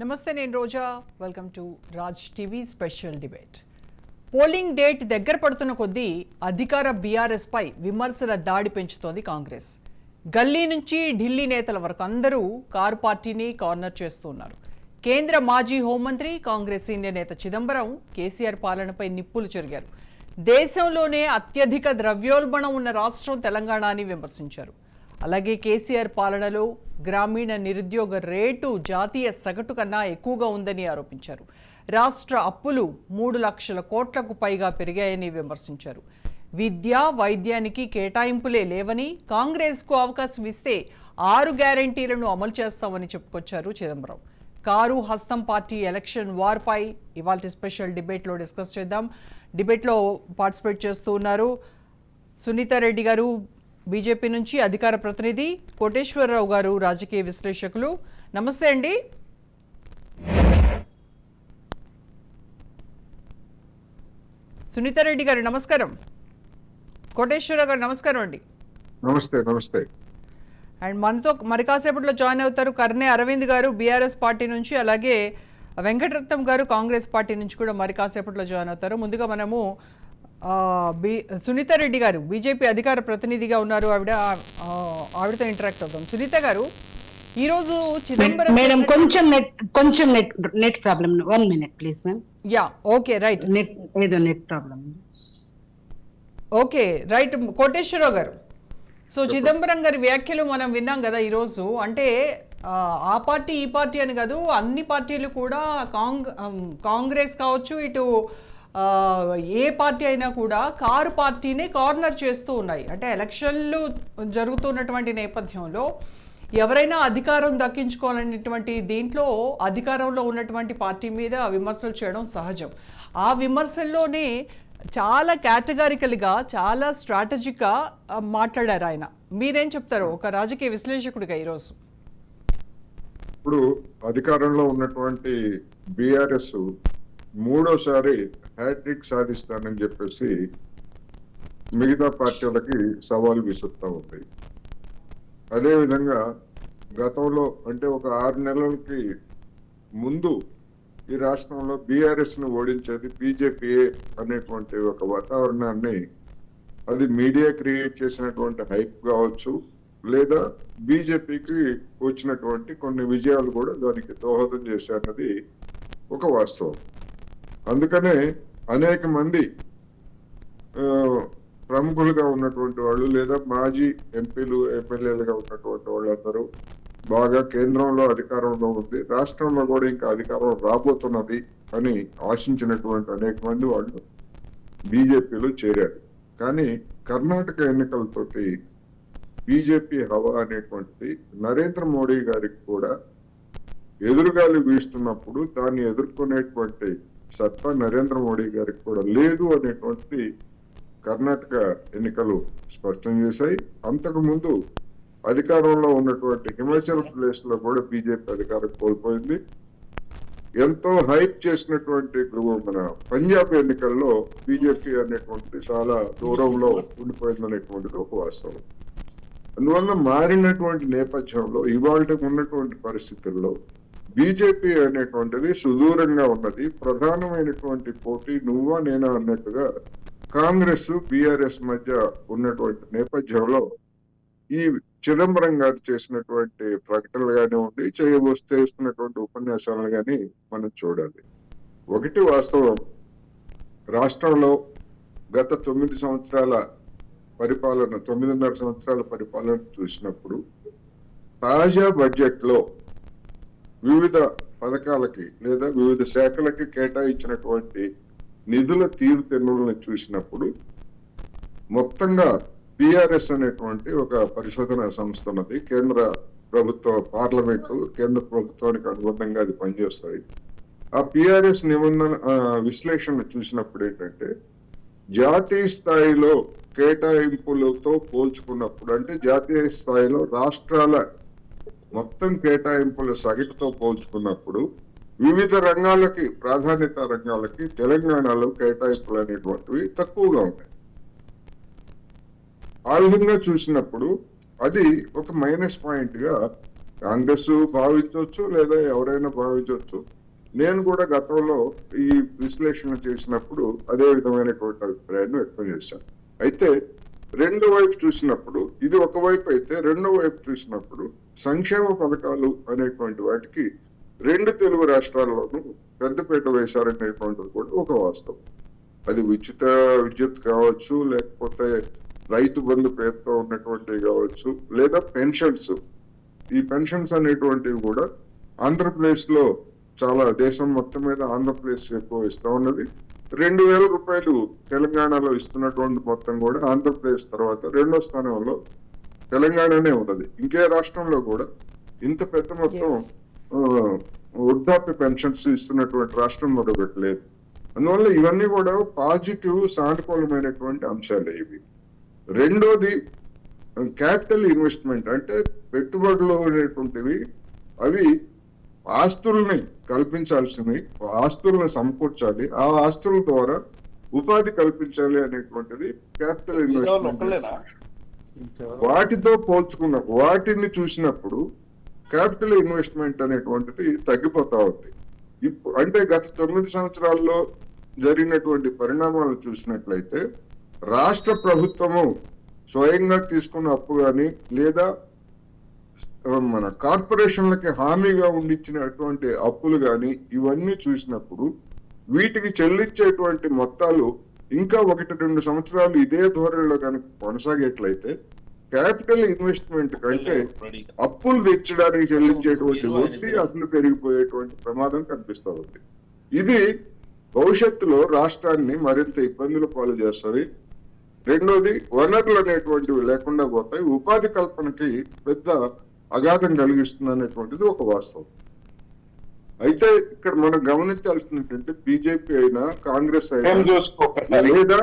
నమస్తే, నేను Roja. Welcome to Raj TV special debate. Polling date దగ్గర పడుతున్న కొద్దీ అధికార బీఆర్ఎస్ పై విమర్శల దాడి పెంచుతోంది కాంగ్రెస్. గల్లీ నుంచి ఢిల్లీ నేతల వరకు అందరూ కారు పార్టీని కార్నర్ చేస్తున్నారు. కేంద్ర మాజీ హోంమంత్రి, కాంగ్రెస్ సీనియర్ నేత చిదంబరం కేసీఆర్ పాలనపై నిప్పులు చెరిగారు. దేశంలోనే అత్యధిక ద్రవ్యోల్బణం ఉన్న రాష్ట్రం తెలంగాణ అని విమర్శించారు. అలాగే కేసీఆర్ పాలనలో గ్రామీణ నిరుద్యోగ రేటు జాతీయ సగటు కన్నా ఎక్కువగా ఉందని ఆరోపించారు. రాష్ట్ర అప్పులు 3 లక్షల కోట్లకు పైగా పెరిగాయని విమర్శించారు. విద్య, వైద్యానికి కేటాయింపులే లేవని, కాంగ్రెస్కు అవకాశం ఇస్తే 6 గ్యారంటీలను అమలు చేస్తామని చెప్పుకొచ్చారు చిదంబరం. కారు హస్తం పార్టీ ఎలక్షన్ వార్ పై ఇవాళ స్పెషల్ డిబేట్లో డిస్కస్ చేద్దాం. డిబేట్లో పార్టిసిపేట్ చేస్తూ ఉన్నారు సునీతారెడ్డి గారు బీజేపీ నుంచి, అధికార ప్రతినిధి కోటేశ్వరరావు గారు రాజకీయ విశ్లేషకులు. నమస్తే అండి. సునీతారెడ్డి గారు నమస్కారం. కోటేశ్వరరావు గారు నమస్కారం అండి. నమస్తే. నమస్తే. అండ్ మనతో మరి కాసేపట్లో జాయిన్ అవుతారు కర్నే అరవింద్ గారు బీఆర్ఎస్ పార్టీ నుంచి, అలాగే వెంకటరత్నం గారు కాంగ్రెస్ పార్టీ నుంచి కూడా మరి కాసేపట్లో జాయిన్ అవుతారు. ముందుగా మనము సునీతారెడ్డి గారు బీజేపీ అధికార ప్రతినిధిగా ఉన్నారు, ఆవిడతో ఇంటరాక్ట్ అవుతాం. సునీత గారు, ఈరోజు చిదంబరం మేడం కొంచెం net problem. 1 minute please ma'am. Yeah, okay, right. Net problem. Okay, right. Koteswararao గారు, సో చిదంబరం గారి వ్యాఖ్యలు మనం విన్నాం కదా ఈరోజు. అంటే ఆ పార్టీ ఈ పార్టీ అని కాదు, అన్ని పార్టీలు కూడా కాంగ్రెస్ కావచ్చు, ఇటు ఏ పార్టీ అయినా కూడా కారు పార్టీనే కార్నర్ చేస్తూ ఉన్నాయి. అంటే ఎలక్షన్లు జరుగుతున్నటువంటి నేపథ్యంలో ఎవరైనా అధికారం దక్కించుకోవాలనేటువంటి దీంట్లో అధికారంలో ఉన్నటువంటి పార్టీ మీద విమర్శలు చేయడం సహజం. ఆ విమర్శల్లోనే చాలా కేటగారికల్గా, చాలా స్ట్రాటజిక్గా మాట్లాడారు ఆయన. మీరేం చెప్తారు ఒక రాజకీయ విశ్లేషకుడిగా ఈరోజు? ఇప్పుడు అధికారంలో ఉన్నటువంటి బీఆర్ఎస్ మూడోసారి హ్యాట్రిక్ సాధిస్తానని చెప్పేసి మిగతా పార్టీలకి సవాల్ విసురుతూ ఉంది. అదేవిధంగా గతంలో అంటే ఒక 6 నెలలకి ముందు ఈ రాష్ట్రంలో బీఆర్ఎస్ ను ఓడించేది బీజేపీ అనేటువంటి ఒక వాతావరణాన్ని, అది మీడియా క్రియేట్ చేసినటువంటి హైప్ కావచ్చు, లేదా బీజేపీకి వచ్చినటువంటి కొన్ని విజయాలు కూడా దానికి దోహదం చేశారన్నది ఒక వాస్తవం. అందుకనే అనేక మంది ప్రముఖులుగా ఉన్నటువంటి వాళ్ళు, లేదా మాజీ ఎంపీలు, ఎమ్మెల్యేలుగా ఉన్నటువంటి వాళ్ళందరూ బాగా కేంద్రంలో అధికారంలో ఉంది, రాష్ట్రంలో కూడా ఇంకా అధికారం రాబోతున్నది అని ఆశించినటువంటి అనేక మంది వాళ్ళు బీజేపీలో చేరారు. కానీ కర్ణాటక ఎన్నికలతోటి బీజేపీ హవా అనేటువంటిది నరేంద్ర మోడీ గారికి కూడా ఎదురుగాలి వీస్తున్నప్పుడు దాన్ని ఎదుర్కొనేటువంటి సత్తా నరేంద్ర మోడీ గారికి కూడా లేదు అనేటువంటి కర్ణాటక ఎన్నికలు స్పష్టం చేశాయి. అంతకు ముందు అధికారంలో ఉన్నటువంటి హిమాచల్ ప్రదేశ్ లో కూడా బీజేపీ అధికారం కోల్పోయింది. ఎంతో హైప్ చేసినటువంటి మన పంజాబ్ ఎన్నికల్లో బీజేపీ అనేటువంటి చాలా దూరంలో ఉండిపోయింది అనేటువంటిది ఒక వాస్తవం. అందువల్ల మారినటువంటి నేపథ్యంలో ఇవాళ ఉన్నటువంటి పరిస్థితుల్లో బీజేపీ అనేటువంటిది సుదూరంగా ఉన్నది. ప్రధానమైనటువంటి పోటీ నువ్వా నేనా అన్నట్టుగా కాంగ్రెస్ బీఆర్ఎస్ మధ్య ఉన్నటువంటి నేపథ్యంలో ఈ చిదంబరం గారు చేసినటువంటి ప్రకటనలు కానివ్వండి, చేస్తున్నటువంటి ఉపన్యాసాలను కానీ మనం చూడాలి. ఒకటి వాస్తవం, రాష్ట్రంలో గత 9 సంవత్సరాల పరిపాలన, 9.5 సంవత్సరాల పరిపాలన చూసినప్పుడు తాజా బడ్జెట్ లో వివిధ పథకాలకి లేదా వివిధ శాఖలకి కేటాయించినటువంటి నిధుల తీరుతెన్నులను చూసినప్పుడు మొత్తంగా బీఆర్ఎస్ అనేటువంటి ఒక పరిశోధన సంస్థ ఉన్నది. కేంద్ర ప్రభుత్వ పార్లమెంటు, కేంద్ర ప్రభుత్వానికి అనుబంధంగా అది పనిచేస్తాయి. ఆ బీఆర్ఎస్ నిబంధన విశ్లేషణ చూసినప్పుడు ఏంటంటే, జాతీయ స్థాయిలో కేటాయింపులతో పోల్చుకున్నప్పుడు, అంటే జాతీయ స్థాయిలో రాష్ట్రాల మొత్తం కేటాయింపుల సగటుతో పోల్చుకున్నప్పుడు వివిధ రంగాలకి, ప్రాధాన్యత రంగాలకి తెలంగాణలో కేటాయింపులు అనేటువంటివి తక్కువగా ఉన్నాయి. ఆ విధంగా చూసినప్పుడు అది ఒక మైనస్ పాయింట్ గా కాంగ్రెస్ భావించవచ్చు లేదా ఎవరైనా భావించవచ్చు. నేను కూడా గతంలో ఈ విశ్లేషణ చేసినప్పుడు అదే విధమైనటువంటి అభిప్రాయాన్ని వ్యక్తం చేశాను. అయితే రెండో వైపు చూసినప్పుడు ఇది ఒకవైపు అయితే, రెండో వైపు చూసినప్పుడు సంక్షేమ పథకాలు అనేటువంటి వాటికి రెండు తెలుగు రాష్ట్రాల్లోనూ పెద్దపీట వేశారనేటువంటిది కూడా ఒక వాస్తవం. అది ఉచిత విద్యుత్ కావచ్చు, లేకపోతే రైతు బంధు పేరుతో ఉన్నటువంటివి కావచ్చు, లేదా పెన్షన్స్. ఈ పెన్షన్స్ అనేటువంటివి కూడా ఆంధ్రప్రదేశ్ లో చాలా, దేశం మొత్తం మీద ఆంధ్రప్రదేశ్ ఎక్కువ ఇస్తా ఉన్నది. 2,000 రూపాయలు తెలంగాణలో ఇస్తున్నటువంటి మొత్తం కూడా ఆంధ్రప్రదేశ్ తర్వాత రెండో స్థానంలో తెలంగాణనే ఉన్నది. ఇంకే రాష్ట్రంలో కూడా ఇంత పెద్ద మొత్తం వృద్ధాప్య పెన్షన్స్ ఇస్తున్నటువంటి రాష్ట్రం మరొకటి లేదు. అందువల్ల ఇవన్నీ కూడా పాజిటివ్, సానుకూలమైనటువంటి అంశాలే ఇవి. రెండోది క్యాపిటల్ ఇన్వెస్ట్మెంట్, అంటే పెట్టుబడులు అనేటువంటివి అవి ఆస్తుల్ని కల్పించాల్సినవి, ఆస్తులను సమకూర్చాలి, ఆ ఆస్తుల ద్వారా ఉపాధి కల్పించాలి అనేటువంటిది క్యాపిటల్ ఇన్వెస్ట్మెంట్. వాటితో పోల్చుకున్న వాటిని చూసినప్పుడు క్యాపిటల్ ఇన్వెస్ట్మెంట్ అనేటువంటిది తగ్గిపోతా ఉంది. అంటే గత 9 సంవత్సరాల్లో జరిగినటువంటి పరిణామాలు చూసినట్లయితే రాష్ట్ర ప్రభుత్వము స్వయంగా తీసుకున్న అప్పు కానీ లేదా మన కార్పొరేషన్లకి హామీగా ఉండిచ్చినటువంటి అప్పులు కానీ ఇవన్నీ చూసినప్పుడు వీటికి చెల్లించేటువంటి మొత్తాలు ఇంకా 1-2 సంవత్సరాలు ఇదే ధోరణిలో కనుక కొనసాగేట్లయితే క్యాపిటల్ ఇన్వెస్ట్మెంట్ కంటే అప్పులు తెచ్చడానికి చెల్లించేటువంటి వడ్డీ అసలు పెరిగిపోయేటువంటి ప్రమాదం కనిపిస్తా ఉంది. ఇది భవిష్యత్తులో రాష్ట్రాన్ని మరింత ఇబ్బందుల పాలు చేస్తుంది. రెండోది వనరులు అనేటువంటివి లేకుండా పోతాయి, ఉపాధి కల్పనకి పెద్ద అఘాతం కలిగిస్తుంది అనేటువంటిది ఒక వాస్తవం. అయితే ఇక్కడ మనం గమనించాల్సింది ఏంటంటే బీజేపీ అయినా, కాంగ్రెస్ అయినా, లేదా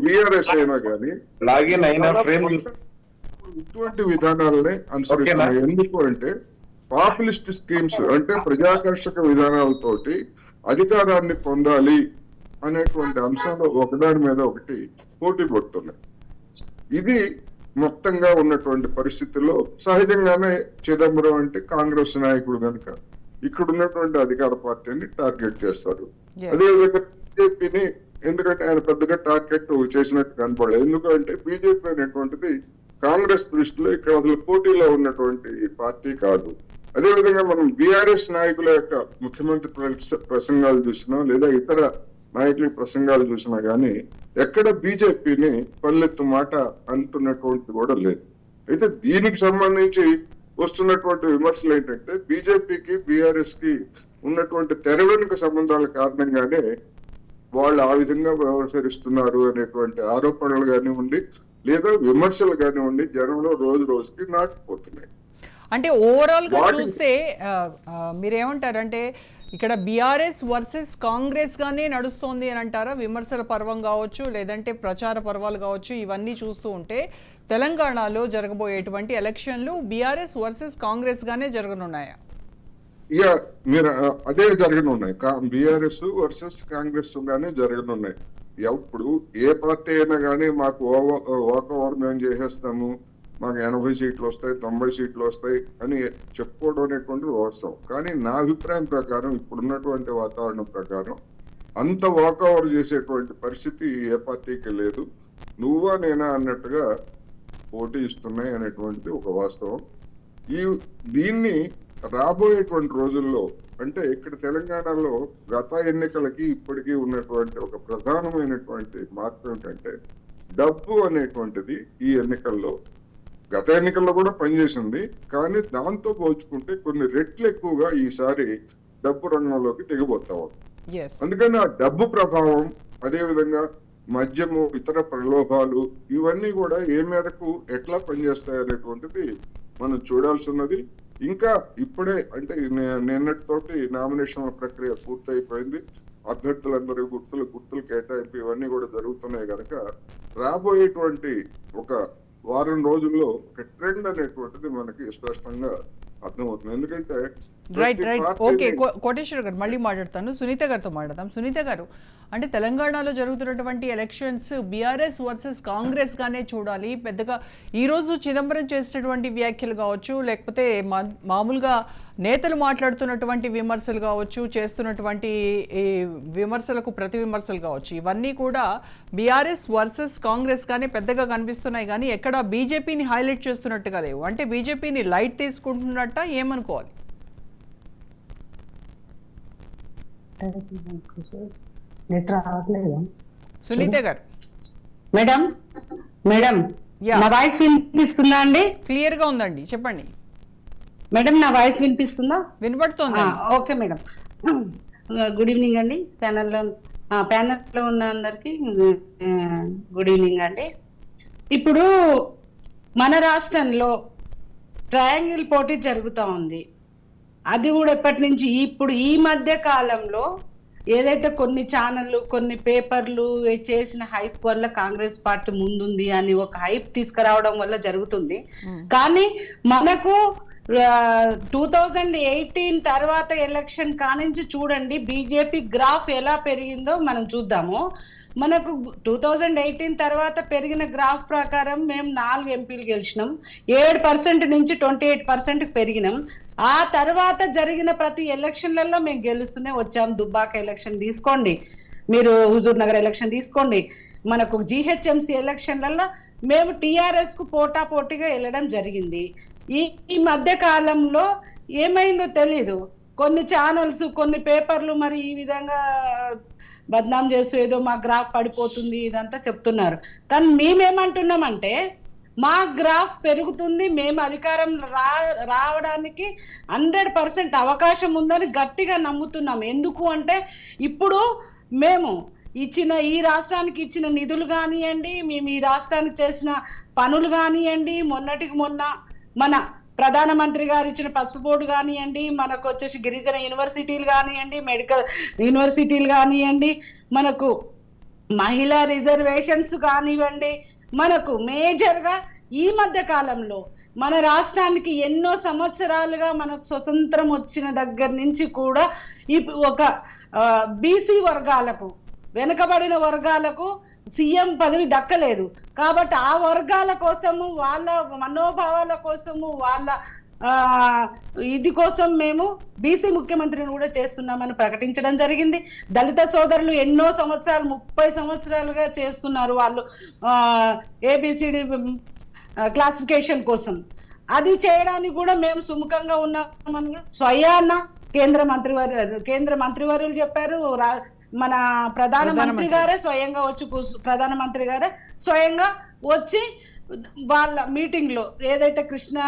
బీఆర్ఎస్ అయినా కానీ ఇటువంటి విధానాలనే అనుసరిస్తున్నాయి. ఎందుకు అంటే పాపులిస్ట్ స్కీమ్స్, అంటే ప్రజాకర్షక విధానాలతోటి అధికారాన్ని పొందాలి అనేటువంటి అంశాలు ఒకదాని మీద ఒకటి పోటీ పడుతున్నాయి. ఇది మొత్తంగా ఉన్నటువంటి పరిస్థితుల్లో సహజంగానే చిదంబరం అంటే కాంగ్రెస్ నాయకుడు కనుక ఇక్కడ ఉన్నటువంటి అధికార పార్టీని టార్గెట్ చేస్తారు. అదేవిధంగా బీజేపీని, ఎందుకంటే ఆయన పెద్దగా టార్గెట్ చేసినట్టు కనపడలేదు. ఎందుకంటే బీజేపీ అనేటువంటిది కాంగ్రెస్ దృష్టిలో ఇక్కడ అసలు పోటీలో ఉన్నటువంటి పార్టీ కాదు. అదేవిధంగా మనం బీఆర్ఎస్ నాయకుల యొక్క ముఖ్యమంత్రి ప్రసంగాలు చూసినా లేదా ఇతర నాయకుల ప్రసంగాలు చూసినా గానీ ఎక్కడ బీజేపీని పల్లెత్తు మాట అంటున్నటువంటి కూడా లేదు. అయితే దీనికి సంబంధించి వస్తున్నటువంటి విమర్శలు ఏంటంటే బీజేపీకి, బీఆర్ఎస్ కి ఉన్నటువంటి తెర వెనుక సంబంధాల కారణంగానే వాళ్ళు ఆ విధంగా వ్యవహరిస్తున్నారు అనేటువంటి ఆరోపణలు కానివ్వండి లేదా విమర్శలు కానివ్వండి జనంలో రోజు రోజుకి నాటిపోతున్నాయి. అంటే ఓవరాల్ గా చూస్తే మీరేమంటారంటే ఇక్కడ బీఆర్ఎస్ వర్సెస్ కాంగ్రెస్ గానే నడుస్తోంది అని అంటారా? విమర్శల పర్వం కావచ్చు, లేదంటే ప్రచార పర్వాలు కావచ్చు, ఇవన్నీ చూస్తూ ఉంటే తెలంగాణలో జరగబోయేటువంటి ఎలక్షన్లు బీఆర్ఎస్ వర్సెస్ కాంగ్రెస్ గానే జరగనున్నాయా? ఇక మీరు అదే జరగనున్నాయి, బీఆర్ఎస్ వర్సెస్ కాంగ్రెస్ గానే జరగనున్నాయి. ఇప్పుడు ఏ పార్టీ అయినా కానీ మాకు వాక్ ఓవర్ మేము చేసేస్తాము, మాకు 80 సీట్లు వస్తాయి, 90 సీట్లు వస్తాయి అని చెప్పుకోవడం అనేటువంటి వాస్తవం. కానీ నా అభిప్రాయం ప్రకారం ఇప్పుడున్నటువంటి వాతావరణం ప్రకారం అంత వాక్ ఓవర్ చేసేటువంటి పరిస్థితి ఏ పార్టీకి లేదు. నువ్వా నేనా అన్నట్టుగా పోటీ ఇస్తున్నాయి అనేటువంటిది ఒక వాస్తవం. దీన్ని రాబోయేటువంటి రోజుల్లో, అంటే ఇక్కడ తెలంగాణలో గత ఎన్నికలకి ఇప్పటికీ ఉన్నటువంటి ఒక ప్రధానమైనటువంటి మార్పు ఏంటంటే డబ్బు అనేటువంటిది ఈ ఎన్నికల్లో, గత ఎన్నికల్లో కూడా పనిచేసింది, కానీ దాంతో పోల్చుకుంటే కొన్ని రెట్లు ఎక్కువగా ఈసారి డబ్బు రంగంలోకి దిగబోతాం. అందుకని ఆ డబ్బు ప్రభావం, అదే విధంగా మద్యము, ఇతర ప్రలోభాలు, ఇవన్నీ కూడా ఏ మేరకు ఎట్లా పనిచేస్తాయి అనేటువంటిది మనం చూడాల్సి ఉన్నది. ఇంకా ఇప్పుడే అంటే నిన్నటితోటి నామినేషన్ల ప్రక్రియ పూర్తయిపోయింది. అభ్యర్థులందరూ గుర్తులు కేటాయింపు ఇవన్నీ కూడా జరుగుతున్నాయి కనుక రాబోయేటువంటి ఒక వారం రోజుల్లో ఒక ట్రెండ్ అనేటువంటిది మనకి స్పష్టంగా అర్థమవుతుంది. ఎందుకంటే రైట్ ప్రతి రైట్ పార్టీని- ఓకే కోటేశ్వర గారు మళ్ళీ మాట్లాడతాను. సునీత గారితో మాట్లాడతాం. సునీత గారు, అంటే తెలంగాణలో జరుగుతున్నటువంటి ఎలక్షన్స్ బీఆర్ఎస్ వర్సెస్ కాంగ్రెస్ గానే చూడాలి. పెద్దగా ఈరోజు చిదంబరం చేసినటువంటి వ్యాఖ్యలు కావచ్చు, లేకపోతే మామూలుగా నేతలు మాట్లాడుతున్నటువంటి విమర్శలు కావచ్చు, చేస్తున్నటువంటి ఈ విమర్శలకు ప్రతి విమర్శలు కావచ్చు, ఇవన్నీ కూడా బీఆర్ఎస్ వర్సెస్ కాంగ్రెస్ గానే పెద్దగా కనిపిస్తున్నాయి, కానీ ఎక్కడ బీజేపీని హైలైట్ చేస్తున్నట్టుగా లేవు. అంటే బీజేపీని లైట్ తీసుకుంటున్నట్ట ఏమనుకోవాలి? నెట్ రావట్లేదు. సునీత గారు, మేడం మేడం Yeah. నా వాయిస్ వినిపిస్తుందా అండి? క్లియర్ గా ఉందండి, చెప్పండి. మేడం నా వాయిస్ వినిపిస్తుందా? వినబడుతోంది. Okay madam. గుడ్ ఈవినింగ్ అండి. ప్యానల్లో ఉన్న అందరికి గుడ్ ఈవినింగ్ అండి. ఇప్పుడు మన రాష్ట్రంలో ట్రయాంగిల్ పోటీ జరుగుతూ ఉంది. అది కూడా ఎప్పటి నుంచి, ఇప్పుడు ఈ మధ్య కాలంలో ఏదైతే కొన్ని ఛానళ్ళు కొన్ని పేపర్లు చేసిన హైప్ వల్ల కాంగ్రెస్ పార్టీ ముందుంది అని ఒక హైప్ తీసుకురావడం వల్ల జరుగుతుంది. కానీ మనకు 2018 తర్వాత ఎలక్షన్ కానించి చూడండి బీజేపీ గ్రాఫ్ ఎలా పెరిగిందో మనం చూద్దాము. మనకు 2018 తర్వాత పెరిగిన గ్రాఫ్ ప్రకారం మేము 4 ఎంపీలు గెలిచినాం. 7% నుంచి 28% పెరిగినాం. ఆ తర్వాత జరిగిన ప్రతి ఎలక్షన్లలో మేము గెలుస్తూనే వచ్చాం. దుబ్బాక ఎలక్షన్ తీసుకోండి, మీరు హుజూర్ నగర్ ఎలక్షన్ తీసుకోండి, మనకు జిహెచ్ఎంసీ ఎలక్షన్లలో మేము టిఆర్ఎస్ కు పోటాపోటీగా వెళ్ళడం జరిగింది. ఈ మధ్య కాలంలో ఏమైందో తెలీదు, కొన్ని ఛానల్స్ కొన్ని పేపర్లు మరి ఈ విధంగా బద్నాం చేస్తూ ఏదో మా గ్రాఫ్ పడిపోతుంది ఇదంతా చెప్తున్నారు. కానీ మేమేమంటున్నామంటే మా గ్రాఫ్ పెరుగుతుంది, మేము అధికారం రావడానికి 100% అవకాశం ఉందని గట్టిగా నమ్ముతున్నాం. ఎందుకు అంటే ఇప్పుడు మేము ఈ రాష్ట్రానికి ఇచ్చిన నిధులు కానివ్వండి, మేము ఈ రాష్ట్రానికి చేసిన పనులు కానివ్వండి, మొన్నటికి మొన్న మన ప్రధానమంత్రి గారు ఇచ్చిన పసుపు బోర్డు కానివ్వండి, మనకు వచ్చేసి గిరిజన యూనివర్సిటీలు కానివ్వండి, మెడికల్ యూనివర్సిటీలు కానివ్వండి, మనకు మహిళా రిజర్వేషన్స్ కానివ్వండి, మనకు మేజర్గా ఈ మధ్య కాలంలో మన రాష్ట్రానికి ఎన్నో సంవత్సరాలుగా మనకు స్వతంత్రం వచ్చిన దగ్గర నుంచి కూడా ఒక బీసీ వర్గాలకు, వెనుకబడిన వర్గాలకు సీఎం పదవి దక్కలేదు. కాబట్టి ఆ వర్గాల కోసము, వాళ్ళ మనోభావాల కోసము, వాళ్ళ ఇది కోసం మేము బీసీ ముఖ్యమంత్రిని కూడా చేస్తున్నామని ప్రకటించడం జరిగింది. దళిత సోదరులు ఎన్నో సంవత్సరాలు 30 సంవత్సరాలుగా చేస్తున్నారు వాళ్ళు ఏబిసిడి క్లాసిఫికేషన్ కోసం. అది చేయడానికి కూడా మేము సుముఖంగా ఉన్నామని స్వయాన కేంద్ర మంత్రివర్యులు చెప్పారు. మన ప్రధానమంత్రి గారే స్వయంగా వచ్చి వాళ్ళ మీటింగ్ లో ఏదైతే కృష్ణ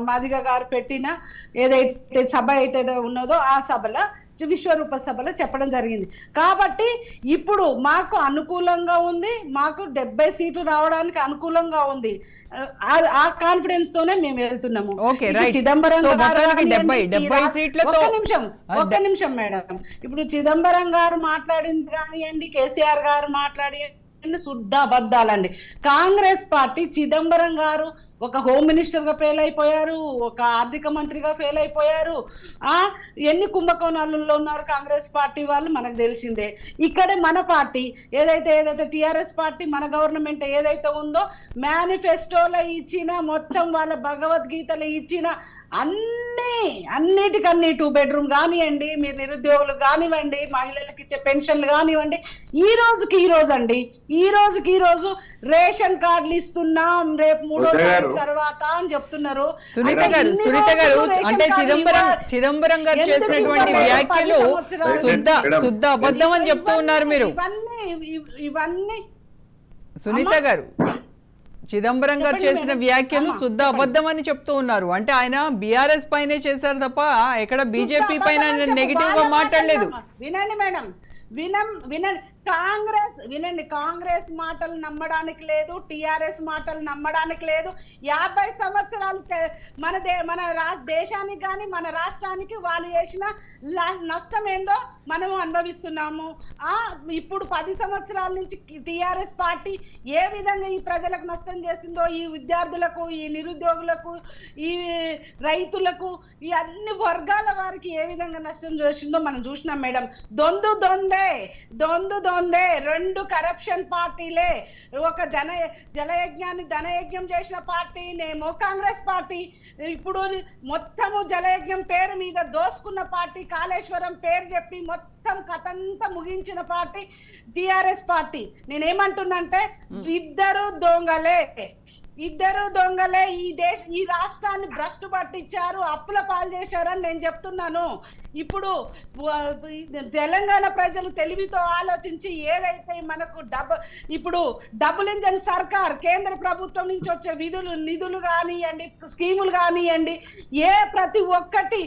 మాదిగ గారు పెట్టిన ఏదైతే సభ అయితే ఉన్నదో ఆ సభలో విశ్వరూప సభలో చెప్పడం జరిగింది. కాబట్టి ఇప్పుడు మాకు అనుకూలంగా ఉంది, మాకు 70 సీట్లు రావడానికి అనుకూలంగా ఉంది. ఆ కాన్ఫిడెన్స్ తోనే మేము వెళ్తున్నాము. చిదంబరం ఒక్క నిమిషం మేడం, ఇప్పుడు చిదంబరం గారు మాట్లాడింది కానివ్వండి, కేసీఆర్ గారు మాట్లాడి శుద్ధ అబద్ధాలండి. కాంగ్రెస్ పార్టీ చిదంబరం గారు ఒక హోమ్ మినిస్టర్ గా ఫెయిల్ అయిపోయారు, ఒక ఆర్థిక మంత్రిగా ఫెయిల్ అయిపోయారు. ఎన్ని కుంభకోణాలలో ఉన్నారు కాంగ్రెస్ పార్టీ వాళ్ళు మనకు తెలిసిందే. ఇక్కడే మన పార్టీ ఏదైతే టిఆర్ఎస్ పార్టీ మన గవర్నమెంట్ ఏదైతే ఉందో మేనిఫెస్టోలో ఇచ్చిన మొత్తం వాళ్ళ భగవద్గీతలో ఇచ్చిన అన్నిటికన్నీ 2 బెడ్రూమ్ కానివ్వండి, మీరు నిరుద్యోగులు కానివ్వండి, మహిళలకు ఇచ్చే పెన్షన్లు కానివ్వండి, ఈ రోజు రేషన్ కార్డులు ఇస్తున్నాం, రేపు 3వ తారీఖు తర్వాత అని చెప్తున్నారు. సునీత గారు అంటే చిదంబరం గారు చేసినటువంటి వ్యాఖ్యలు శుద్ధ అబద్ధం అని చెప్తూ ఉన్నారు మీరు. ఇవన్నీ సునీత గారు, చిదంబరం గారు చేసిన వ్యాఖ్యలు శుద్ధ అబద్ధం అని చెప్తూ ఉన్నారు. అంటే ఆయన బీఆర్ఎస్ పైనే చేశారు తప్ప ఎక్కడ బీజేపీ పైన నెగిటివ్ గా మాట్లాడలేదు. వినండి మేడం, వినండి, కాంగ్రెస్ మాటలు నమ్మడానికి లేదు, టిఆర్ఎస్ మాటలు నమ్మడానికి లేదు. 50 సంవత్సరాలు మన దేశానికి కానీ మన రాష్ట్రానికి వాళ్ళు చేసిన నష్టం ఏందో మనము అనుభవిస్తున్నాము. ఇప్పుడు 10 సంవత్సరాల నుంచి టిఆర్ఎస్ పార్టీ ఏ విధంగా ఈ ప్రజలకు నష్టం చేసిందో, ఈ విద్యార్థులకు, ఈ నిరుద్యోగులకు, ఈ రైతులకు, ఈ అన్ని వర్గాల వారికి ఏ విధంగా నష్టం చేసిందో మనం చూసినాం మేడం. దొందే 2 కరప్షన్ పార్టీలే. ఒక ధనయజ్ఞం చేసిన పార్టీనేమో కాంగ్రెస్ పార్టీ, ఇప్పుడు మొత్తము జలయజ్ఞం పేరు మీద దోసుకున్న పార్టీ, కాళేశ్వరం పేరు చెప్పి మొత్తం కథంతా ముగించిన పార్టీ టిఆర్ఎస్ పార్టీ. నేనేమంటున్నంటే ఇద్దరు దొంగలే ఈ రాష్ట్రాన్ని భ్రష్టు పట్టించారు, అప్పుల పాలు చేశారని నేను చెప్తున్నాను. ఇప్పుడు తెలంగాణ ప్రజలు తెలివితో ఆలోచించి ఏదైతే మనకు ఇప్పుడు డబుల్ ఇంజన్ సర్కార్, కేంద్ర ప్రభుత్వం నుంచి వచ్చే నిధులు కానివ్వండి, స్కీములు కానివ్వండి, ప్రతి ఒక్కటి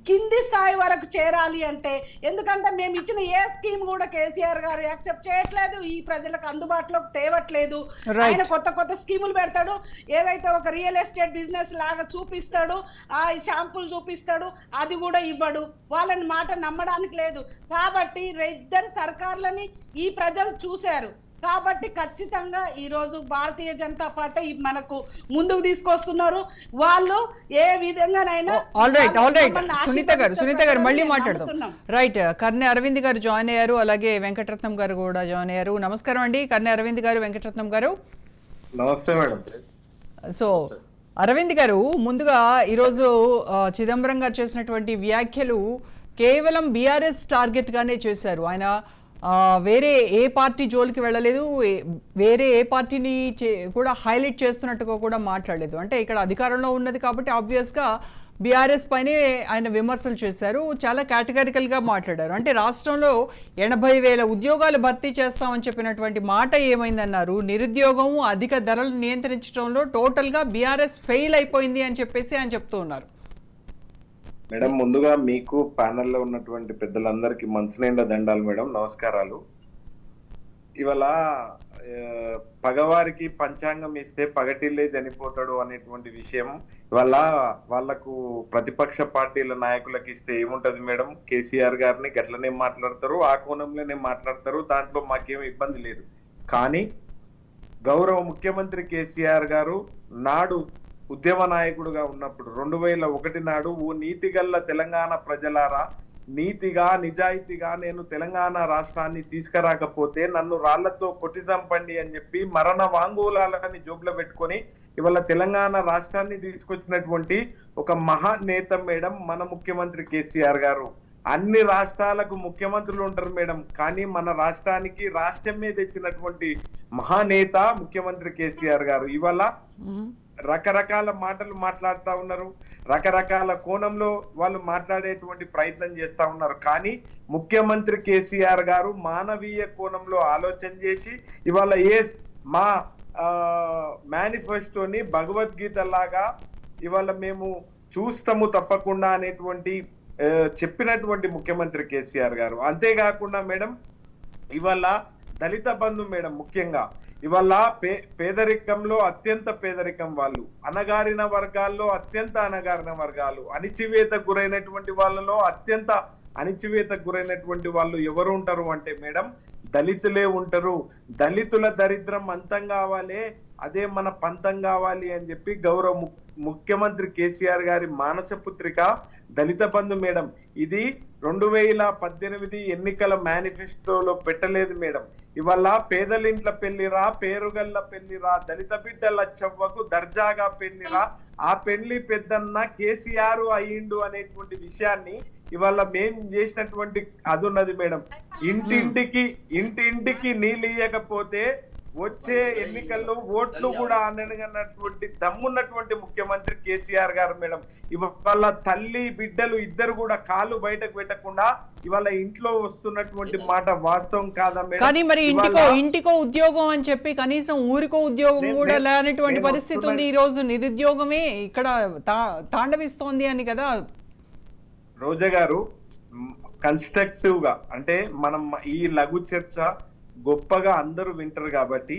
కింది స్థాయి వరకు చేరాలి అంటే, ఎందుకంటే మేము ఇచ్చిన ఏ స్కీమ్ కూడా కేసీఆర్ గారు యాక్సెప్ట్ చేయట్లేదు, ఈ ప్రజలకు అందుబాటులోకి తేవట్లేదు. ఆయన కొత్త స్కీములు పెడతాడు, ఏదైతే ఒక రియల్ ఎస్టేట్ బిజినెస్ లాగా చూపిస్తాడు, ఆ షాంపులు చూపిస్తాడు, అది కూడా ఇవ్వడు. వాళ్ళని మాట నమ్మడానికి లేదు. కాబట్టి ఇద్దరు సర్కార్లని ఈ ప్రజలు చూశారు. కాబట్టి ఖచ్చితంగా ఈరోజు భారతీయ జనతా పార్టీ మనకు ముందుకు తీసుకొస్తున్నారు. వాళ్ళు ఏ విధంగానైనా సునీత గారు మళ్ళీ మాట్లాడదాం. రైట్, కర్నె అరవింద్ గారు జాయిన్ అయ్యారు, అలాగే వెంకటరత్నం గారు కూడా జాయిన్ అయ్యారు. నమస్కారం అండి కర్నె అరవింద్ గారు, వెంకటరత్నం గారు. నమస్తే మేడం. సో అరవింద్ గారు, ముందుగా ఈరోజు చిదంబరం గారు చేసినటువంటి వ్యాఖ్యలు కేవలం బీఆర్ఎస్ టార్గెట్ గానే చేశారు. ఆయన వేరే ఏ పార్టీ జోలికి వెళ్ళలేదు, వేరే ఏ పార్టీని కూడా హైలైట్ చేస్తున్నట్టుగా కూడా మాట్లాడలేదు. అంటే ఇక్కడ అధికారంలో ఉన్నది కాబట్టి ఆబ్వియస్గా బీఆర్ఎస్ పైనే ఆయన విమర్శలు చేశారు. చాలా కేటగిరికల్గా మాట్లాడారు. అంటే రాష్ట్రంలో 80,000 ఉద్యోగాలు భర్తీ చేస్తామని చెప్పినటువంటి మాట ఏమైందన్నారు. నిరుద్యోగం, అధిక ధరలు నియంత్రించడంలో టోటల్గా బీఆర్ఎస్ ఫెయిల్ అయిపోయింది అని చెప్పేసి ఆయన చెప్తూ ఉన్నారు. మేడం, ముందుగా మీకు ప్యానెల్లో ఉన్నటువంటి పెద్దలందరికీ మంచినీళ్ళ దండాలు మేడం, నమస్కారాలు. ఇవాళ పగవారికి పంచాంగం ఇస్తే పగటిల్లే చనిపోతాడు అనేటువంటి విషయం ఇవాళ వాళ్లకు ప్రతిపక్ష పార్టీల నాయకులకు ఇస్తే ఏముంటది మేడం? కేసీఆర్ గారిని గట్లనే మాట్లాడతారు, ఆ కోణంలోనే మాట్లాడతారు, దాంట్లో మాకేం ఇబ్బంది లేదు. కానీ గౌరవ ముఖ్యమంత్రి కేసీఆర్ గారు నాడు ఉద్యమ నాయకుడుగా ఉన్నప్పుడు 2001 నాడు, ఓ నీతిగల్ల తెలంగాణ ప్రజలారా, నీతిగా నిజాయితీగా నేను తెలంగాణ రాష్ట్రాన్ని తీసుకురాకపోతే నన్ను రాళ్లతో కొట్టి చంపండి అని చెప్పి మరణ వాంగ్మూలాలని జోబులో పెట్టుకొని ఇవాళ తెలంగాణ రాష్ట్రాన్ని తీసుకొచ్చినటువంటి ఒక మహానేత మేడం మన ముఖ్యమంత్రి కేసీఆర్ గారు. అన్ని రాష్ట్రాలకు ముఖ్యమంత్రులు ఉంటారు మేడం, కానీ మన రాష్ట్రానికి రాష్ట్రమే తెచ్చినటువంటి మహానేత ముఖ్యమంత్రి కేసీఆర్ గారు. ఇవాళ రకరకాల మాటలు మాట్లాడుతూ ఉన్నారు, రకరకాల కోణంలో వాళ్ళు మాట్లాడేటువంటి ప్రయత్నం చేస్తా ఉన్నారు. కానీ ముఖ్యమంత్రి కేసీఆర్ గారు మానవీయ కోణంలో ఆలోచన చేసి ఇవాళ మా మేనిఫెస్టోని భగవద్గీత లాగా ఇవాళ మేము చూస్తాము తప్పకుండా అనేటువంటి చెప్పినటువంటి ముఖ్యమంత్రి కేసీఆర్ గారు. అంతేకాకుండా మేడం ఇవాళ దళిత బంధు మేడం, ముఖ్యంగా ఇవాళ పేదరికంలో అత్యంత పేదరికం వాళ్ళు, అణగారిన వర్గాల్లో అత్యంత అణగారిన వర్గాలు, అణిచివేతకు గురైనటువంటి వాళ్ళలో అత్యంత అణిచివేతకు గురైనటువంటి వాళ్ళు ఎవరు ఉంటారు అంటే మేడం దళితులే ఉంటారు. దళితుల దరిద్రం అంతం కావాలి, అదే మన పంతం కావాలి అని చెప్పి గౌరవ ముఖ్యమంత్రి కేసీఆర్ గారి మానస పుత్రిక దళిత బంధు మేడం. ఇది 2018 ఎన్నికల మేనిఫెస్టోలో పెట్టలేదు మేడం. ఇవాళ పేదలింట్ల పెళ్లిరా, పేరుగల్ల పెళ్లిరా, దళిత బిడ్డల చెవ్వకు దర్జాగా పెళ్లిరా, ఆ పెళ్లి పెద్దన్న కేసీఆర్ అయ్యిండు అనేటువంటి విషయాన్ని ఇవాళ మేం చేసినటువంటి అది ఉన్నది మేడం. ఇంటింటికి నీళ్ళు ఇయ్యకపోతే వచ్చే ఎన్నికల్లో ఓట్లు కూడా అనగనటువంటి దమ్మున్నటువంటి ముఖ్యమంత్రి కేసీఆర్ గారు మేడం. ఇవాళ తల్లి బిడ్డలు ఇద్దరు కూడా కాళ్ళు బయటకు పెట్టకుండా ఇవాళ ఇంట్లో వస్తున్నటువంటి మాట వాస్తవం కాదా మేడం? కానీ మరి ఇంటికో ఉద్యోగం అని చెప్పి కనీసం ఊరికో ఉద్యోగం కూడా లేనటువంటి పరిస్థితి ఉంది. ఈ రోజు నిరుద్యోగమే ఇక్కడ తాండవిస్తోంది అని కదా రోజా గారు. కన్స్ట్రక్టివ్ గా, అంటే మనం ఈ లఘు చర్చ గొప్పగా అందరూ వింటారు కాబట్టి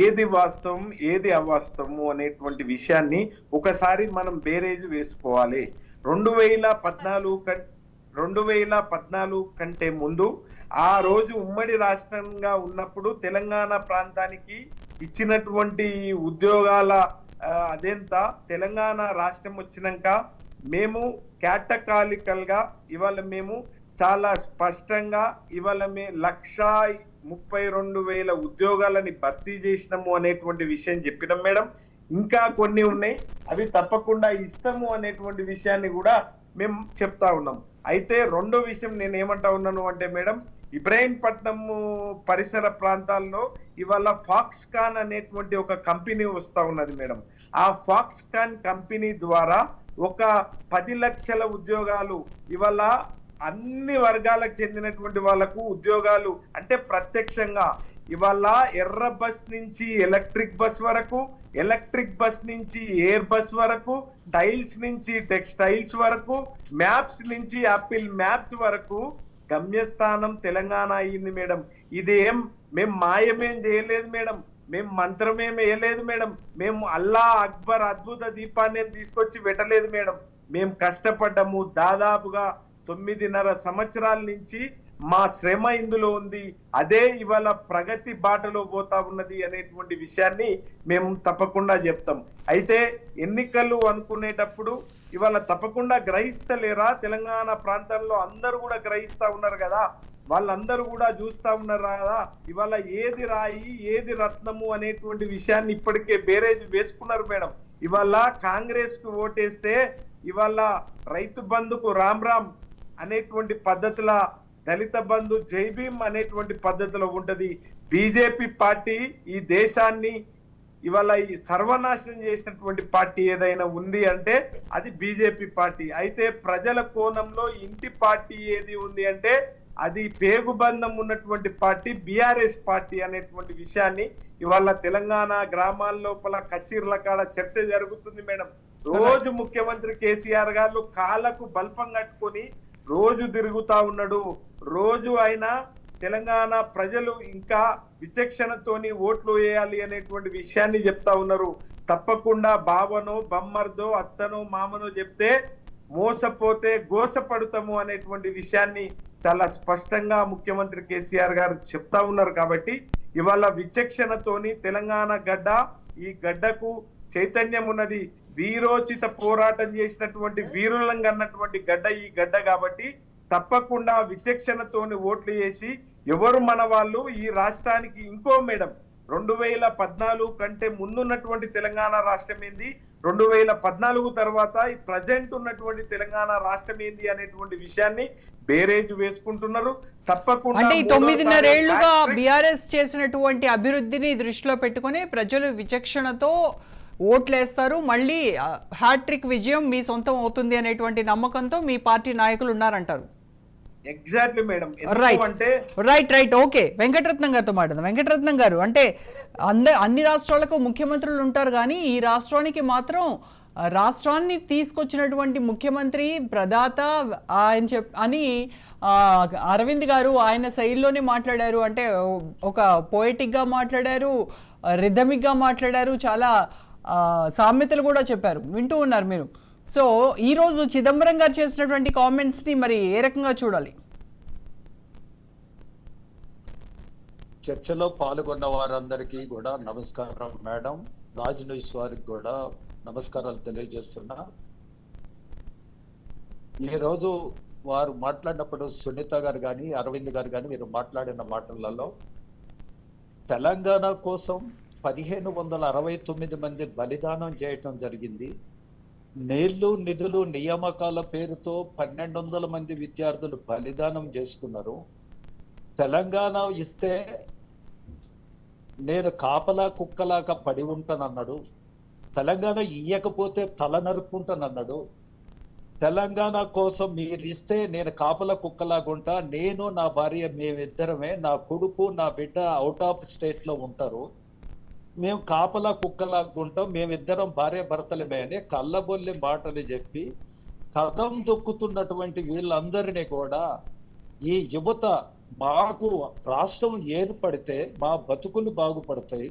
ఏది వాస్తవం ఏది అవాస్తవము అనేటువంటి విషయాన్ని ఒకసారి మనం బేరేజ్ వేసుకోవాలి. 2014 కంటే ముందు ఆ రోజు ఉమ్మడి రాష్ట్రంగా ఉన్నప్పుడు తెలంగాణ ప్రాంతానికి ఇచ్చినటువంటి ఉద్యోగాల అదెంత, తెలంగాణ రాష్ట్రం వచ్చినాక మేము కేటగారికల్ గా ఇవాళ మేము చాలా స్పష్టంగా ఇవాళ 1,32,000 ఉద్యోగాలని భర్తీ చేసినాము అనేటువంటి విషయం చెప్పినాం మేడం. ఇంకా కొన్ని ఉన్నాయి, అవి తప్పకుండా ఇస్తాము అనేటువంటి విషయాన్ని కూడా మేము చెప్తా ఉన్నాం. అయితే రెండో విషయం నేను ఏమంటా ఉన్నాను అంటే మేడం, ఇబ్రాహీంపట్నం పరిసర ప్రాంతాల్లో ఇవాళ ఫాక్స్కాన్ అనేటువంటి ఒక కంపెనీ వస్తా ఉన్నది మేడం. ఆ ఫాక్స్కాన్ కంపెనీ ద్వారా ఒక 10 లక్షల ఉద్యోగాలు ఇవాళ అన్ని వర్గాలకు చెందినటువంటి వాళ్ళకు ఉద్యోగాలు, అంటే ప్రత్యక్షంగా ఇవాళ ఎర్ర బస్ నుంచి ఎలక్ట్రిక్ బస్ వరకు, ఎలక్ట్రిక్ బస్ నుంచి ఎయిర్ బస్ వరకు, టైల్స్ నుంచి టెక్స్టైల్స్ వరకు, మ్యాప్స్ నుంచి యాపిల్ మ్యాప్స్ వరకు గమ్యస్థానం తెలంగాణ అయ్యింది మేడం. ఇదేం మేము మాయమేం చేయలేదు మేడం, మేము మంత్రమేం వేయలేదు మేడం, మేము అల్లా అక్బర్ అద్భుత దీపాన్ని తీసుకొచ్చి పెట్టలేదు మేడం. మేము కష్టపడ్డాము. దాదాపుగా 9.5 సంవత్సరాల నుంచి మా శ్రమ ఇందులో ఉంది. అదే ఇవాళ ప్రగతి బాటలో పోతా ఉన్నది అనేటువంటి విషయాన్ని మేము తప్పకుండా చెప్తాం. అయితే ఎన్నికలు అనుకునేటప్పుడు ఇవాళ తప్పకుండా గ్రహిస్తలేరా? తెలంగాణ ప్రాంతంలో అందరూ కూడా గ్రహిస్తా ఉన్నారు కదా, వాళ్ళందరూ కూడా చూస్తా ఉన్నారు కదా, ఇవాళ ఏది రాయి ఏది రత్నము అనేటువంటి విషయాన్ని ఇప్పటికే బేరేజ్ వేసుకున్నారు మేడం. ఇవాళ కాంగ్రెస్ కు ఓటేస్తే ఇవాళ రైతు బంధుకు రామ్ రామ్ అనేటువంటి పద్ధతుల, దళిత బంధు జై భీమ్ అనేటువంటి పద్ధతిలో ఉంటది. బీజేపీ పార్టీ ఈ దేశాన్ని ఇవాళ ఈ సర్వనాశనం చేసినటువంటి పార్టీ ఏదైనా ఉంది అంటే అది బీజేపీ పార్టీ. అయితే ప్రజల కోణంలో ఇంటి పార్టీ ఏది ఉంది అంటే అది పేగుబంధం ఉన్నటువంటి పార్టీ బీఆర్ఎస్ పార్టీ అనేటువంటి విషయాన్ని ఇవాళ తెలంగాణ గ్రామాల లోపల కచీర్ల కాడ చర్చ జరుగుతుంది మేడం. రోజు ముఖ్యమంత్రి కేసీఆర్ గారు కాళ్ళకు బల్పం కట్టుకొని రోజు తిరుగుతా ఉన్నాడు. రోజు ఆయన తెలంగాణ ప్రజలు ఇంకా విచక్షణతోని ఓట్లు వేయాలి అనేటువంటి విషయాన్ని చెప్తా ఉన్నారు. తప్పకుండా బావనో బమ్మర్దో అత్తనో మామనో చెప్తే మోసపోతే గోసపడతాము అనేటువంటి విషయాన్ని చాలా స్పష్టంగా ముఖ్యమంత్రి కేసీఆర్ గారు చెప్తా ఉన్నారు. కాబట్టి ఇవాళ విచక్షణతోని తెలంగాణ గడ్డ, ఈ గడ్డకు చైతన్యం ఉన్నది. వీరోచిత పోరాటం చేసినటువంటి వీరులంగా అన్నటువంటి గడ్డ ఈ గడ్డ. కాబట్టి తప్పకుండా విచక్షణతోని ఓట్లు వేసి ఎవరు మన వాళ్ళు ఈ రాష్ట్రానికి ఇంకో మేడం 2014 కంటే ముందున్నటువంటి తెలంగాణ రాష్ట్రం ఏంది, 2014 తర్వాత ఈ ప్రజెంట్ ఉన్నటువంటి తెలంగాణ రాష్ట్రం ఏంది అనేటువంటి విషయాన్ని బేరేజ్ వేసుకుంటున్నారు. తప్పకుండా అంటే ఈ 9.5 ఏళ్లుగా బీఆర్ఎస్ చేసినటువంటి అభివృద్ధిని దృష్టిలో పెట్టుకుని ప్రజలు విచక్షణతో ఓట్లేస్తారు, మళ్ళీ హ్యాట్రిక్ విజయం మీ సొంతం అవుతుంది అనేటువంటి నమ్మకంతో మీ పార్టీ నాయకులు ఉన్నారంటారు. Exactly madam. Right okay. Venkataratnam గారితో మాట్లాడదాం. వెంకటరత్నం గారు, అంటే అన్ని రాష్ట్రాలకు ముఖ్యమంత్రులు ఉంటారు కానీ ఈ రాష్ట్రానికి మాత్రం రాష్ట్రాన్ని తీసుకొచ్చినటువంటి ముఖ్యమంత్రి ప్రదాత అని అరవింద్ గారు ఆయన శైలిలోనే మాట్లాడారు. అంటే ఒక పోయిటిక్గా మాట్లాడారు, రిథమిక్గా మాట్లాడారు, చాలా సామెతలు కూడా చెప్పారు, వింటూ ఉన్నారు మీరు. సో ఈరోజు చిదంబరం గారు చేసినటువంటి కామెంట్స్ని మరి ఏ రకంగా చూడాలి? చర్చలో పాల్గొన్న వారందరికీ కూడా నమస్కారం మేడం. రాజ్ న్యూస్ వారికి కూడా నమస్కారాలు తెలియజేస్తున్నా. ఈరోజు వారు మాట్లాడినప్పుడు సునీత గారు కానీ అరవింద్ గారు కానీ మీరు మాట్లాడిన మాటలలో తెలంగాణ కోసం 1569 మంది బలిదానం చేయటం జరిగింది. నీళ్లు నిధులు నియామకాల పేరుతో 1200 మంది విద్యార్థులు బలిదానం చేసుకున్నారు. తెలంగాణ ఇస్తే నేను కాపలా కుక్కలాగా పడి ఉంటానన్నాడు. తెలంగాణ ఇయ్యకపోతే తల నరుక్కుంటానన్నాడు. తెలంగాణ కోసం మీరు ఇస్తే నేను కాపలా కుక్కలాగా ఉంటా, నేను నా భార్య మేమిద్దరమే, నా కొడుకు నా బిడ్డ అవుట్ ఆఫ్ స్టేట్ లో ఉంటారు, మేము కాపలా కుక్కలాగా ఉంటాం, మేమిద్దరం భార్య భర్తలమే అని కళ్ళబొల్లి మాటలు చెప్పి కథం దొక్కుతున్నటువంటి వీళ్ళందరినీ కూడా ఈ యువత మాకు రాష్ట్రం ఏర్పడితే మా బతుకులు బాగుపడతాయి,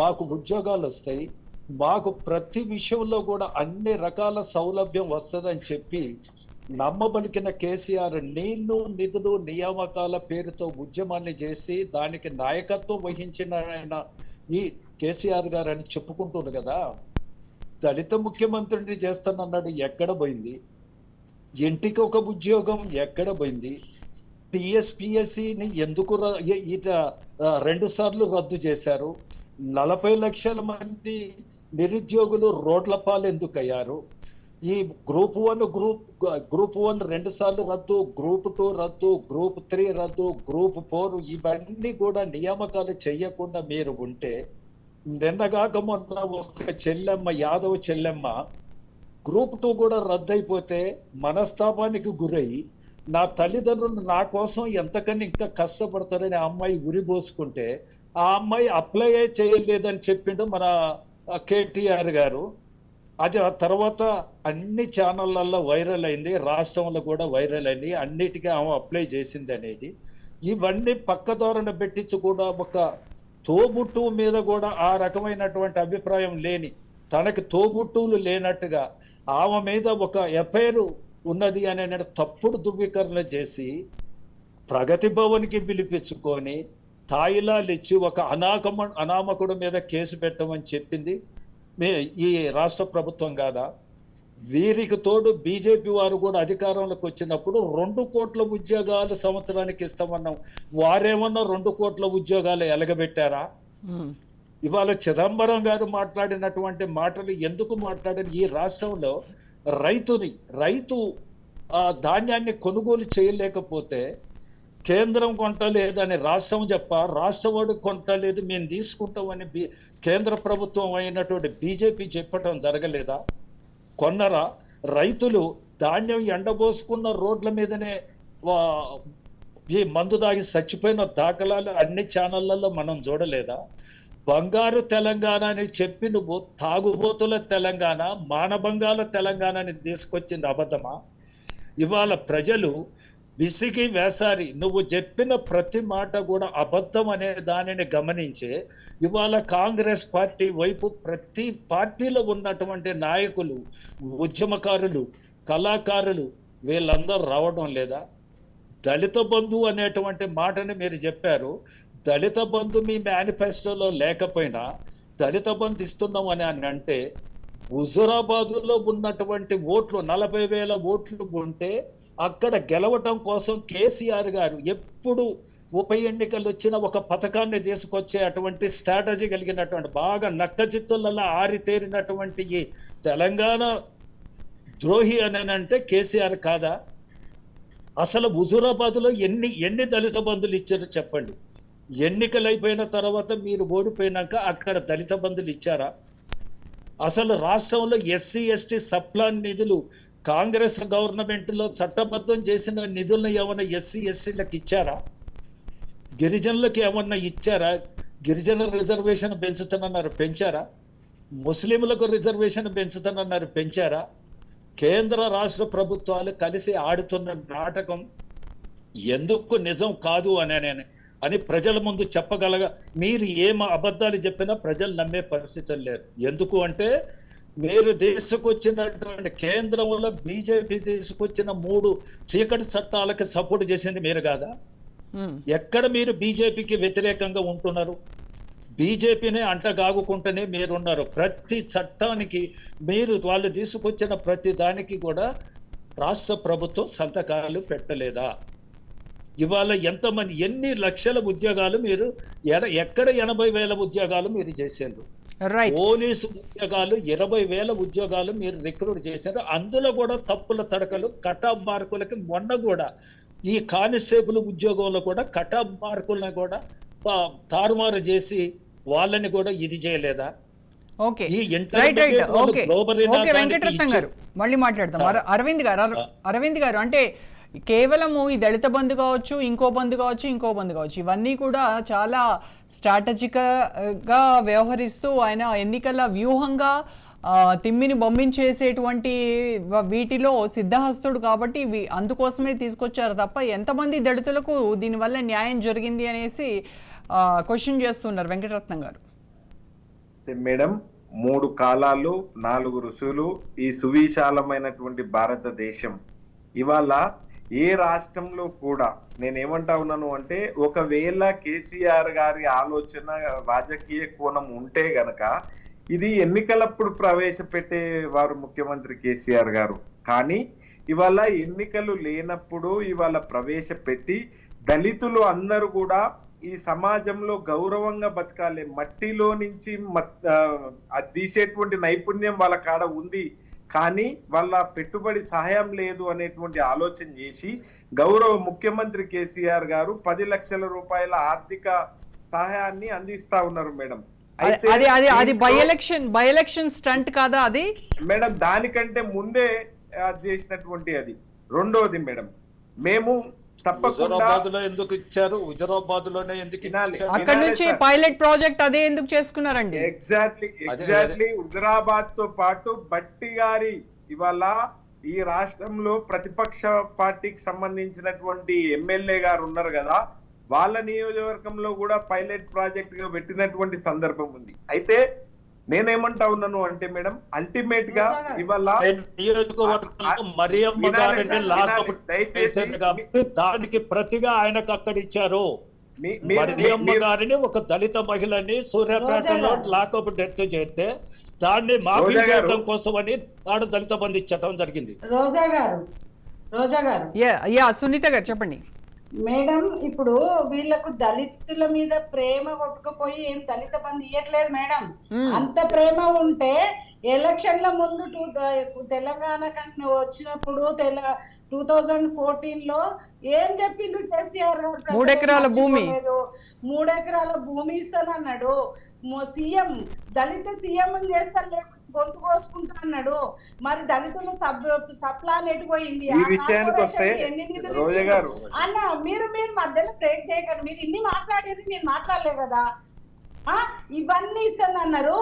మాకు ఉద్యోగాలు వస్తాయి, మాకు ప్రతి విషయంలో కూడా అన్ని రకాల సౌలభ్యం వస్తుందని చెప్పి నమ్మబలికిన కేసీఆర్ నీళ్లు నిధులు నియామకాల పేరుతో ఉద్యమాన్ని చేసి దానికి నాయకత్వం వహించిన ఆయన ఈ కేసీఆర్ గారు అని చెప్పుకుంటుంది కదా. దళిత ముఖ్యమంత్రిని చేస్తానన్నాడు, ఎక్కడ పోయింది? ఇంటికి ఒక ఉద్యోగం ఎక్కడ పోయింది? టిఎస్పిఎస్సిని ఎందుకు 2 సార్లు రద్దు చేశారు? 40 లక్షల మంది నిరుద్యోగులు రోడ్ల పాలు ఎందుకు అయ్యారు? ఈ గ్రూప్ 1 2 సార్లు రద్దు, గ్రూప్ 2 రద్దు, గ్రూప్ 3 రద్దు, గ్రూప్ 4 ఇవన్నీ కూడా నియామకాలు చేయకుండా మీరు ఉంటే, నిన్నగాక మొన్న ఒక చెల్లెమ్మ, యాదవ్ చెల్లెమ్మ గ్రూప్ 2 కూడా రద్దయిపోతే మనస్తాపానికి గురై నా తల్లిదండ్రులు నా కోసం ఎంతకన్నా ఇంకా కష్టపడతారని ఆ అమ్మాయి ఉరిబోసుకుంటే ఆ అమ్మాయి అప్లై చేయలేదని చెప్పిండు మన కేటీఆర్ గారు. అది ఆ తర్వాత అన్ని ఛానళ్ళల్లో వైరల్ అయింది, రాష్ట్రంలో కూడా వైరల్ అయింది, అన్నిటికీ ఆమె అప్లై చేసింది అనేది. ఇవన్నీ పక్కదోరణ పెట్టించి కూడా ఒక తోబుట్టువు మీద కూడా ఆ రకమైనటువంటి అభిప్రాయం లేని, తనకి తోబుట్టువులు లేనట్టుగా ఆమె మీద ఒక ఎఫ్ఐఆర్ ఉన్నది అనే తప్పుడు ధృవీకరణ చేసి ప్రగతి భవన్కి పిలిపించుకొని తాయిలాలు ఇచ్చి ఒక అనామకుడు మీద కేసు పెట్టమని చెప్పింది ఈ రాష్ట్ర ప్రభుత్వం కాదా? వీరికి తోడు బీజేపీ వారు కూడా అధికారంలోకి వచ్చినప్పుడు 2 కోట్ల ఉద్యోగాలు సంవత్సరానికి ఇస్తామన్నాం. వారేమన్నా 2 కోట్ల ఉద్యోగాలు ఎలగబెట్టారా? ఇవాళ చిదంబరం గారు మాట్లాడినటువంటి మాటలు ఎందుకు మాట్లాడిన? ఈ రాష్ట్రంలో రైతు ధాన్యాన్ని కొనుగోలు చేయలేకపోతే కేంద్రం కొంటలేదని రాష్ట్రం రాష్ట్రవాడు కొంటలేదు, మేము తీసుకుంటామని కేంద్ర ప్రభుత్వం అయినటువంటి బీజేపీ చెప్పడం జరగలేదా? కొన్నరా? రైతులు ధాన్యం ఎండబోసుకున్న రోడ్ల మీదనే ఈ మందు దాగి చచ్చిపోయిన దాఖలాలు అన్ని ఛానళ్లలో మనం చూడలేదా? బంగారు తెలంగాణ అని చెప్పి నువ్వు తాగుబోతుల తెలంగాణ, మానభంగాల తెలంగాణని తీసుకొచ్చింది అబద్ధమా? ఇవాళ ప్రజలు విసిగి వేసారి నువ్వు చెప్పిన ప్రతి మాట కూడా అబద్ధం అనే దానిని గమనించే ఇవాళ కాంగ్రెస్ పార్టీ వైపు ప్రతి పార్టీలో ఉన్నటువంటి నాయకులు, ఉద్యమకారులు, కళాకారులు వీళ్ళందరూ రావడం లేదా? దళిత బంధు అనేటువంటి మాటని మీరు చెప్పారు. దళిత బంధు మీ మేనిఫెస్టోలో లేకపోయినా దళిత బంధు ఇస్తున్నాం అని అంటే హుజురాబాదులో ఉన్నటువంటి ఓట్లు 40,000 ఓట్లు ఉంటే అక్కడ గెలవటం కోసం కేసీఆర్ గారు ఎప్పుడు ఉప ఎన్నికలు వచ్చిన ఒక పథకాన్ని తీసుకొచ్చే అటువంటి స్ట్రాటజీ కలిగినటువంటి బాగా నక్కజిత్తులలో ఆరితేరినటువంటి ఈ తెలంగాణ ద్రోహి అని అంటే కేసీఆర్ కాదా? అసలు హుజురాబాద్లో ఎన్ని దళిత బంధులు ఇచ్చారో చెప్పండి. ఎన్నికలు అయిపోయిన తర్వాత మీరు ఓడిపోయినాక అక్కడ దళిత బంధులు ఇచ్చారా? అసలు రాష్ట్రంలో ఎస్సీ ఎస్టీ సప్లాన్ నిధులు కాంగ్రెస్ గవర్నమెంట్లో చట్టబద్ధం చేసిన నిధులను ఏమన్నా ఎస్సీ ఎస్సీలకు ఇచ్చారా? గిరిజనులకు ఏమన్నా ఇచ్చారా? గిరిజన రిజర్వేషన్ పెంచుతానన్నారు, పెంచారా? ముస్లింలకు రిజర్వేషన్ పెంచుతానన్నారు, పెంచారా? కేంద్ర రాష్ట్ర ప్రభుత్వాలు కలిసి ఆడుతున్న నాటకం ఎందుకు నిజం కాదు అని ప్రజల ముందు చెప్పగలగా మీరు ఏం అబద్ధాలు చెప్పినా ప్రజలు నమ్మే పరిస్థితులు లేరు. ఎందుకు అంటే మీరు తీసుకొచ్చినటువంటి కేంద్రంలో బీజేపీ తీసుకొచ్చిన 3 చీకటి చట్టాలకు సపోర్ట్ చేసింది మీరు కాదా? ఎక్కడ మీరు బీజేపీకి వ్యతిరేకంగా ఉంటున్నారు? బీజేపీనే అంటగాగుకుంటూనే మీరున్నారు. ప్రతి చట్టానికి వాళ్ళు తీసుకొచ్చిన ప్రతి దానికి కూడా రాష్ట్ర ప్రభుత్వం సంతకాలు పెట్టలేదా? ఇవాళ ఎంతమంది ఎన్ని లక్షల ఉద్యోగాలు మీరు ఎక్కడ 80,000 ఉద్యోగాలు మీరు చేశారు? పోలీసు ఉద్యోగాలు 20,000 ఉద్యోగాలు మీరు రిక్రూట్ చేశారు. అందులో కూడా తప్పుల తడకలు, కటాఫ్ మార్కులకి మొన్న కూడా ఈ కానిస్టేబుల్ ఉద్యోగంలో కూడా కటాఫ్ మార్కులను కూడా తారుమారు చేసి వాళ్ళని కూడా ఇది చేయలేదా? వెంకటరత్నం గారు మళ్ళీ మాట్లాడతాం. అరవింద్ గారు అంటే కేవలము ఈ దళిత బంధు కావచ్చు, ఇంకో బంధు కావచ్చు, ఇవన్నీ కూడా చాలా స్ట్రాటజిక్గా వ్యవహరిస్తూ ఆయన ఎన్నికల వ్యూహంగా తిమ్మిని బొమ్మించేసేటువంటి వీటిలో సిద్ధహస్తుడు కాబట్టి అందుకోసమే తీసుకొచ్చారు తప్ప ఎంతమంది దళితులకు దీనివల్ల న్యాయం జరిగింది అనేసి క్వశ్చన్ చేస్తున్నారు వెంకటరత్నం గారు. మేడం 3 కాలాలు 4 ఋషులు ఈ సువిశాలమైనటువంటి భారతదేశం ఇవాళ ఏ రాష్ట్రంలో కూడా నేనేమంటా ఉన్నాను అంటే ఒకవేళ కేసీఆర్ గారి ఆలోచన రాజకీయ కోణం ఉంటే గనక ఇది ఎన్నికలప్పుడు ప్రవేశపెట్టే వారు ముఖ్యమంత్రి కేసీఆర్ గారు. కానీ ఇవాళ ఎన్నికలు లేనప్పుడు ఇవాళ ప్రవేశపెట్టి దళితులు అందరూ కూడా ఈ సమాజంలో గౌరవంగా బతకాలి, మట్టిలో నుంచి అది తీసేటువంటి నైపుణ్యం వాళ్ళ కాడ ఉంది, కానీ వాళ్ళ పెట్టుబడి సహాయం లేదు అనేటువంటి ఆలోచన చేసి గౌరవ ముఖ్యమంత్రి కేసీఆర్ గారు 10 లక్షల రూపాయల ఆర్థిక సహాయాన్ని అందిస్తా ఉన్నారు మేడం. అది బై ఎలక్షన్ స్టంట్ కాదా అది మేడం? దానికంటే ముందే చేసినటువంటి అది. రెండోది మేడం, మేము హుజూరాబాద్ లో ఎందుకు ఇచ్చారు? హుజూరాబాద్ లోనే ఎందుకు అక్కడ నుంచి పైలట్ ప్రాజెక్ట్ అదే ఎందుకు చేసుకున్నారండి? ఎగ్జాక్ట్లీ హుజూరాబాద్ తో పాటు బట్టి గారి ఇవాళ ఈ రాష్ట్రంలో ప్రతిపక్ష పార్టీకి సంబంధించినటువంటి ఎమ్మెల్యే గారు ఉన్నారు కదా, వాళ్ళ నియోజకవర్గంలో కూడా పైలట్ ప్రాజెక్ట్ గా పెట్టినటువంటి సందర్భం ఉంది. అయితే నేనేమంటా ఉన్నాను అంటే మేడం, అల్టిమేట్ గా ఇవాళ దానికి ప్రతిగా ఆయనకు అక్కడ ఇచ్చారు. మరియమ్మ గారిని ఒక దళిత మహిళని సూర్యాపేటలో లాకప్ డెత్ చేస్తే దాన్ని మాఫీ చేయడం కోసం అని నాడు దళిత బంధు ఇచ్చటం జరిగింది. రోజా గారు సునీత గారు చెప్పండి. మేడం, ఇప్పుడు వీళ్ళకు దళితుల మీద ప్రేమ కొట్టుకుపోయి ఏం దళిత బంధు ఇవ్వట్లేదు మేడం. అంత ప్రేమ ఉంటే ఎలక్షన్ల ముందు తెలంగాణ కంటే వచ్చినప్పుడు 2014 లో ఏం చెప్పిండ్రు కేసీఆర్ గారు? 3 ఎకరాల భూమి 3 ఎకరాల భూమి ఇస్తానన్నాడు. సీఎం దళిత సీఎం చేస్తాను గొంతు కోసుకుంటా అన్నాడు. మరి దళితుల సప్లాన్ ఎటుపోయింది? అన్న మీరు మధ్యలో బ్రేక్ చేయకండి. మీరు ఇన్ని మాట్లాడేది నేను మాట్లాడలే కదా. ఇవన్నీ ఇస్తాను అన్నారు.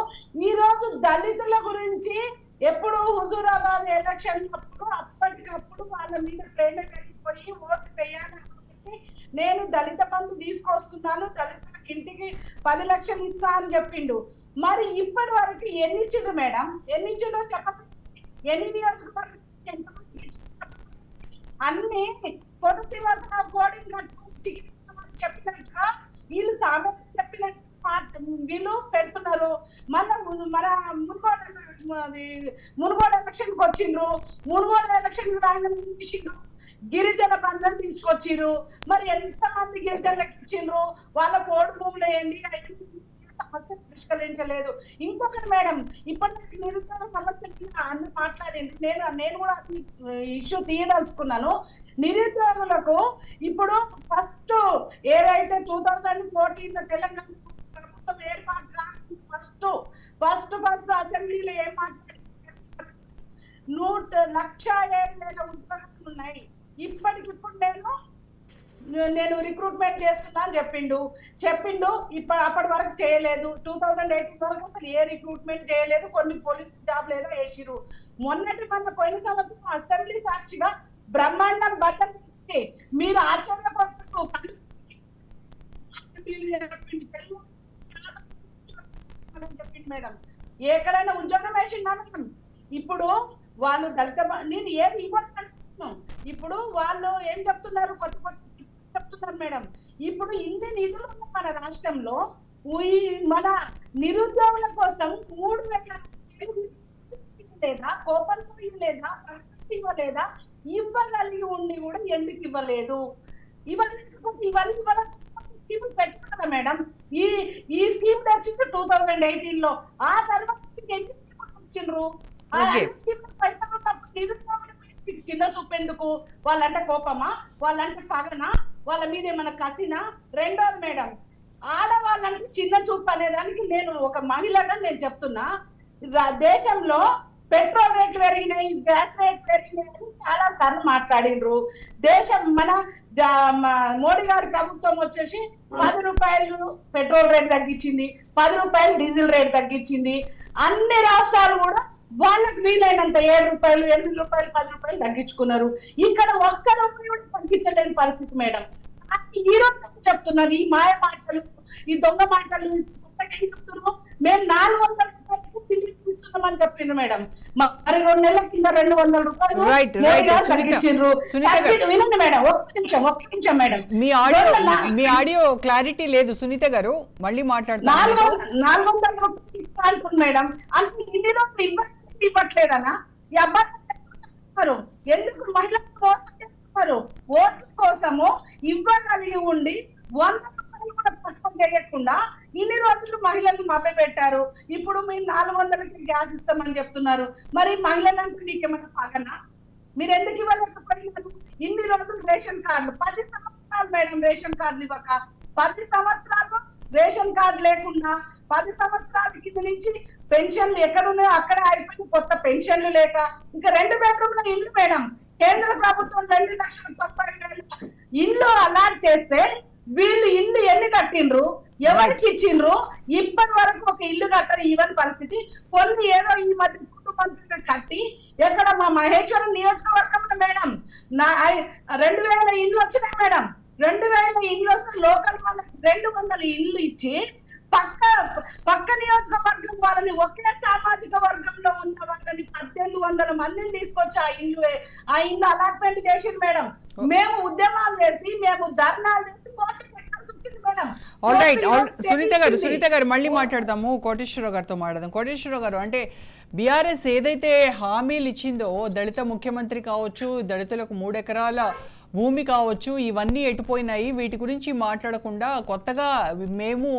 ఈ రోజు దళితుల గురించి ఎప్పుడు హుజూరాబాద్ ఎలక్షన్ అప్పుడు అప్పటికప్పుడు వాళ్ళ మీద ప్రేమ కలిగిపోయి ఓటు వేయాలని నేను దళిత బంధు తీసుకొస్తున్నాను, దళితులకు ఇంటికి 10 లక్షలు ఇస్తా అని చెప్పిండు. మరి ఇప్పటి వరకు ఎన్ని ఇచ్చిండ్రు మేడం? ఎన్ని ఇచ్చిండో చెప్పండి. ఎన్ని నియోజకవర్గం అన్ని కొడుకు కోడింగ్ కట్టుకుని చెప్పినట్టుగా వీళ్ళు సామెత చెప్పినట్టు వీళ్ళు పెడుతున్నారు. మన మునుగోడు ఎలక్షన్ కి వచ్చిండ్రు. మునుగోడు ఎలక్షన్ రాయించిండ్రు. గిరిజన బంధం తీసుకొచ్చిర్రు. మరి ఎంతమంది గిరిజనులకు ఇచ్చిండ్రు? వాళ్ళ కోడి భూములు ఏంటి సమస్య పరిష్కరించలేదు. ఇంకొకటి మేడం, ఇప్పటికీ నిరుద్యోగ సమస్య అన్ని మాట్లాడింది. నేను కూడా ఇష్యూ తీయదలుచుకున్నాను. నిరుద్యోగులకు ఇప్పుడు ఫస్ట్ ఏదైతే 2014 తెలంగాణ ప్రభుత్వం ఏర్పాటు ఫస్ట్ అసెంబ్లీలో ఏం మాట్లాడారు? 1,07,000 ఉద్యోగాలు ఉన్నాయి. ఇప్పటికిప్పుడు నేను రిక్రూట్మెంట్ చేస్తున్నా అని చెప్పిండు. అప్పటి వరకు చేయలేదు. 2018 వరకు అసలు ఏ రిక్రూట్మెంట్ చేయలేదు. కొన్ని పోలీస్ జాబ్లు ఏదో వేసిరు. పోయిన సంవత్సరం అసెంబ్లీ సాక్షిగా బ్రహ్మాండం బట్టలు మీరు ఆశ్చర్యపడుతూ చెప్పింది మేడం. ఎక్కడైనా ఉద్యోగం వేసిందా మేడం? ఇప్పుడు వాళ్ళు దళిత నేను ఏది ఇవ్వను. ఇప్పుడు వాళ్ళు ఏం చెప్తున్నారు? కొత్త చెప్తున్నారు మేడం. ఇప్పుడు ఇన్ని నిధులు ఉన్న మన రాష్ట్రంలో మన నిరుద్యోగుల కోసం 3,000 లేదా కోపం లేదా ఇవ్వలేదా? ఇవ్వగలిగి ఉండి కూడా ఎందుకు ఇవ్వలేదు? ఇవన్నీ పెట్టుకున్నా మేడం. ఈ స్కీమ్ వచ్చింది 2018 లో. ఆ తర్వాత ఎన్ని స్కీములు వచ్చిండ్రు? చిన్న చూపు ఎందుకు? వాళ్ళంటే కోపమా? వాళ్ళంటే పగనా? వాళ్ళ మీద ఏమైనా కట్టినా? రెండోది మేడం, ఆడవాళ్ళంటే చిన్న చూపు అనేదానికి నేను ఒక మహిళగా నేను చెప్తున్నా. దేశంలో పెట్రోల్ రేట్లు పెరిగినాయి, గ్యాస్ రేట్లు పెరిగినాయి అని చాలా సార్లు మాట్లాడిండ్రు. దేశం మోడీ గారి ప్రభుత్వం వచ్చేసి 10 రూపాయలు పెట్రోల్ రేట్ తగ్గించింది, 10 రూపాయలు డీజిల్ రేట్ తగ్గించింది. అన్ని రాష్ట్రాలు కూడా వాళ్ళకి వీలైనంత 7 రూపాయలు, 8 రూపాయలు, 10 రూపాయలు తగ్గించుకున్నారు. ఇక్కడ ఒక్క రూపాయి కూడా తగ్గించలేని పరిస్థితి మేడం. ఈ రోజు చెప్తున్నది ఈ మాయ మాటలు, ఈ దొంగ మాటలు ఏం చెప్తున్నారు? మేము 400 రూపాయలకి సిలిండర్ ఇస్తున్నామని చెప్పిండ్రు మేడం. మరి 2 నెలల కింద 200 రూపాయలు తగ్గించిండ్రు. వినండి మేడం, ఒక్క నిమిషం మేడం. మీ ఆడియో క్లారిటీ లేదు సునీత గారు, మళ్ళీ మాట్లాడుతున్నారు. 400 రూపాయలు ఇస్తా అంటుంది మేడం. అంటే ఇన్ని రోజులు ఇవ్వట్లేదనా? ఈ అబ్బాయి ఎందుకు మహిళలు మోసం చేస్తున్నారు? ఓట్ల కోసము ఇవ్వగలిగి ఉండి 100 రూపాయలు కూడా తక్కువ చేయకుండా ఇన్ని రోజులు మహిళలు మభ్య పెట్టారు. ఇప్పుడు మీరు 400కి గ్యాస్ ఇస్తామని చెప్తున్నారు. మరి మహిళలంటే నీకేమైనా పగనా? మీరు ఎందుకు ఇవ్వలేకపోయినారు? ఇన్ని రోజులు రేషన్ కార్డులు 10 సంవత్సరాలు మేడం రేషన్ కార్డులు ఇవ్వక, 10 సంవత్సరాలు రేషన్ కార్డు లేకుండా, 10 సంవత్సరాల కింద నుంచి పెన్షన్లు ఎక్కడున్నాయో అక్కడే అయిపోయి కొత్త పెన్షన్లు లేక, ఇంకా 2 బెడ్రూమ్ల ఇల్లు మేడం కేంద్ర ప్రభుత్వం 2,90,000 ఇల్లు అలాట్ చేస్తే వీళ్ళు ఇల్లు ఎన్ని కట్టిండ్రు, ఎవరికి ఇచ్చిండ్రు? ఇప్పటి వరకు ఒక ఇల్లు కట్టరు ఇవ్వని పరిస్థితి. కొన్ని ఏదో ఈ మధ్య కుటుంబంతో కట్టి ఎక్కడ మా మహేశ్వరం నియోజకవర్గంలో మేడం 2,000 ఇల్లు వచ్చినాయి మేడం. 2,000 ఇల్లు వస్తే లోకల్ వాళ్ళకి 200 ఇల్లు ఇచ్చి పక్క నియోజకవర్గం వాళ్ళని, ఒకే సామాజిక వర్గంలో ఉన్న వాళ్ళని 1,800 మందిని తీసుకొచ్చి ఆ ఇల్లు అలాట్మెంట్ చేసింది మేడం. మేము ఉద్యమాలు చేసి, మేము ధర్నాలు చేసి సునీత గారు మళ్ళీ మాట్లాడదాము. కోటేశ్వరరావు గారితో మాట్లాడదాం. కోటేశ్వరరావు గారు, అంటే బీఆర్ఎస్ ఏదైతే హామీలు ఇచ్చిందో, దళిత ముఖ్యమంత్రి కావచ్చు, దళితులకు 3 ఎకరాల భూమి కావచ్చు, ఇవన్నీ ఎటుపోయినాయి, వీటి గురించి మాట్లాడకుండా కొత్తగా మేము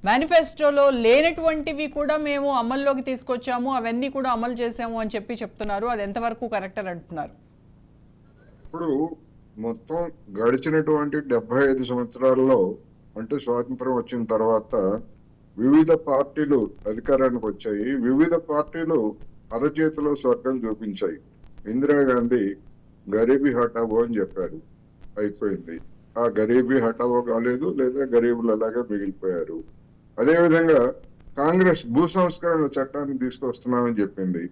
మేనిఫెస్టోలో లేనటువంటివి కూడా మేము అమల్లోకి తీసుకొచ్చాము, అవన్నీ కూడా అమలు చేసాము అని చెప్తున్నారు. అది ఎంతవరకు కరెక్ట్ అని అంటున్నారు? ఇప్పుడు మొత్తం గడిచినటువంటి 75 సంవత్సరాల్లో, అంటే స్వాతంత్రం వచ్చిన తర్వాత వివిధ పార్టీలు అధికారానికి వచ్చాయి. వివిధ పార్టీలు అరచేతిలో స్వర్గం చూపించాయి. ఇందిరాగాంధీ గరీబీ హఠావో అని చెప్పారు, అయిపోయింది. ఆ గరీబీ హఠావో కాలేదు, లేదా గరీబులు అలాగే మిగిలిపోయారు. అదేవిధంగా కాంగ్రెస్ భూ సంస్కరణల చట్టాన్ని తీసుకొస్తున్నామని చెప్పింది.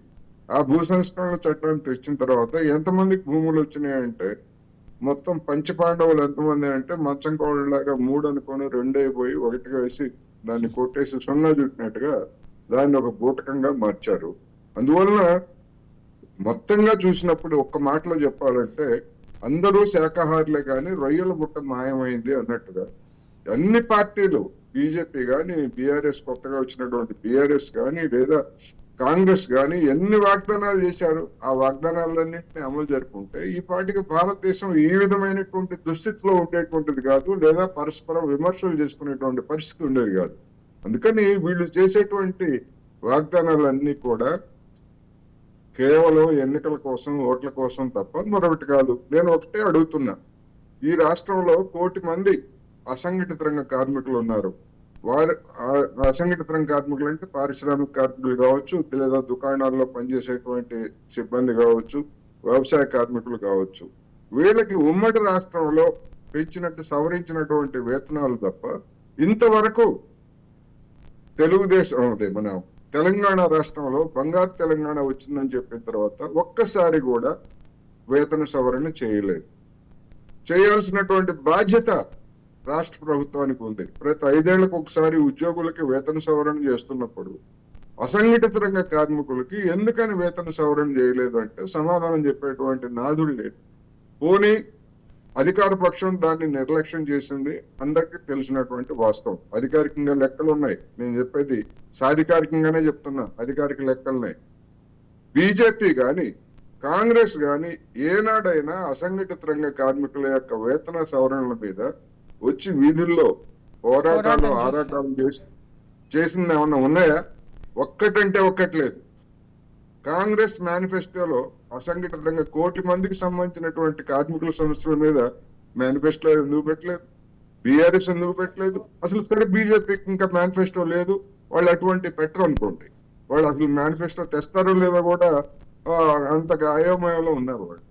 ఆ భూ సంస్కరణల చట్టాన్ని తెచ్చిన తర్వాత ఎంతమందికి భూములు వచ్చినాయంటే, మొత్తం పంచపాండవులు ఎంతమంది అంటే మంచం కోళ్ళలాగా 3 అనుకొని 2 అయిపోయి 1గా వేసి దాన్ని కొట్టేసి 0 చుట్టినట్టుగా దాన్ని ఒక బూటకంగా మార్చారు. అందువలన మొత్తంగా చూసినప్పుడు ఒక్క మాటలో చెప్పాలంటే అందరూ శాఖాహారులే కానీ రొయ్యల బుట్ట మాయమైంది అన్నట్టుగా అన్ని పార్టీలు, బీజేపీ కానీ, బీఆర్ఎస్ కొత్తగా వచ్చినటువంటి బీఆర్ఎస్ కానీ, లేదా కాంగ్రెస్ కానీ ఎన్ని వాగ్దానాలు చేశారు, ఆ వాగ్దానాలన్నింటినీ అమలు జరుపుకుంటే ఈ పార్టీకి భారతదేశం ఈ విధమైనటువంటి దుస్థితిలో ఉండేటువంటిది కాదు, లేదా పరస్పరం విమర్శలు చేసుకునేటువంటి పరిస్థితి ఉండేది కాదు. అందుకని వీళ్ళు చేసేటువంటి వాగ్దానాలన్నీ కూడా కేవలం ఎన్నికల కోసం, ఓట్ల కోసం తప్ప మరొకటి కాదు. నేను ఒకటే అడుగుతున్నా, ఈ రాష్ట్రంలో 1 కోటి మంది అసంఘటిత రంగ కార్మికులు ఉన్నారు. వారు అసంఘటిత రంగ కార్మికులు అంటే పారిశ్రామిక కార్మికులు కావచ్చు, లేదా దుకాణాల్లో పనిచేసేటువంటి సిబ్బంది కావచ్చు, వ్యవసాయ కార్మికులు కావచ్చు. వీళ్ళకి ఉమ్మడి రాష్ట్రంలో పెంచినట్టు సవరించినటువంటి వేతనాలు తప్ప ఇంతవరకు మన తెలంగాణ రాష్ట్రంలో బంగారు తెలంగాణ వచ్చిందని చెప్పిన తర్వాత ఒక్కసారి కూడా వేతన సవరణ చేయలేదు. చేయాల్సినటువంటి బాధ్యత రాష్ట్ర ప్రభుత్వానికి ఉంది. ప్రతి 5 ఏళ్లకు ఒకసారి ఉద్యోగులకి వేతన సవరణ చేస్తున్నప్పుడు అసంఘటిత రంగ కార్మికులకి ఎందుకని వేతన సవరణ చేయలేదు అంటే సమాధానం చెప్పేటువంటి నాదుడు లేదు. పోనీ అధికార పక్షం దాన్ని నిర్లక్ష్యం చేసింది, అందరికీ తెలిసినటువంటి వాస్తవం. అధికారికంగా లెక్కలు ఉన్నాయి, నేను చెప్పేది సాధికారికంగానే చెప్తున్నా, అధికారిక లెక్కలున్నాయి. బీజేపీ గాని కాంగ్రెస్ గాని ఏనాడైనా అసంఘటిత రంగ కార్మికుల యొక్క వేతన సవరణల మీద వచ్చి వీధుల్లో పోరాటాలు, ఆరాటాలు చేసింది ఏమన్నా ఉన్నాయా? ఒక్కటంటే ఒక్కట్లేదు. కాంగ్రెస్ మేనిఫెస్టోలో అసంఘటిత రంగ 1 కోటి మందికి సంబంధించినటువంటి కార్మికుల సమస్యల మీద మేనిఫెస్టో ఎందుకు పెట్టలేదు? బీఆర్ఎస్ ఎందుకు పెట్టలేదు? అసలు సరే బీజేపీకి ఇంకా మేనిఫెస్టో లేదు, వాళ్ళు అటువంటి పెట్టరు అనుకోండి. వాళ్ళు అసలు మేనిఫెస్టో తెస్తారో లేదో కూడా అంతగా అయోమయంలో ఉన్నారు వాళ్ళు.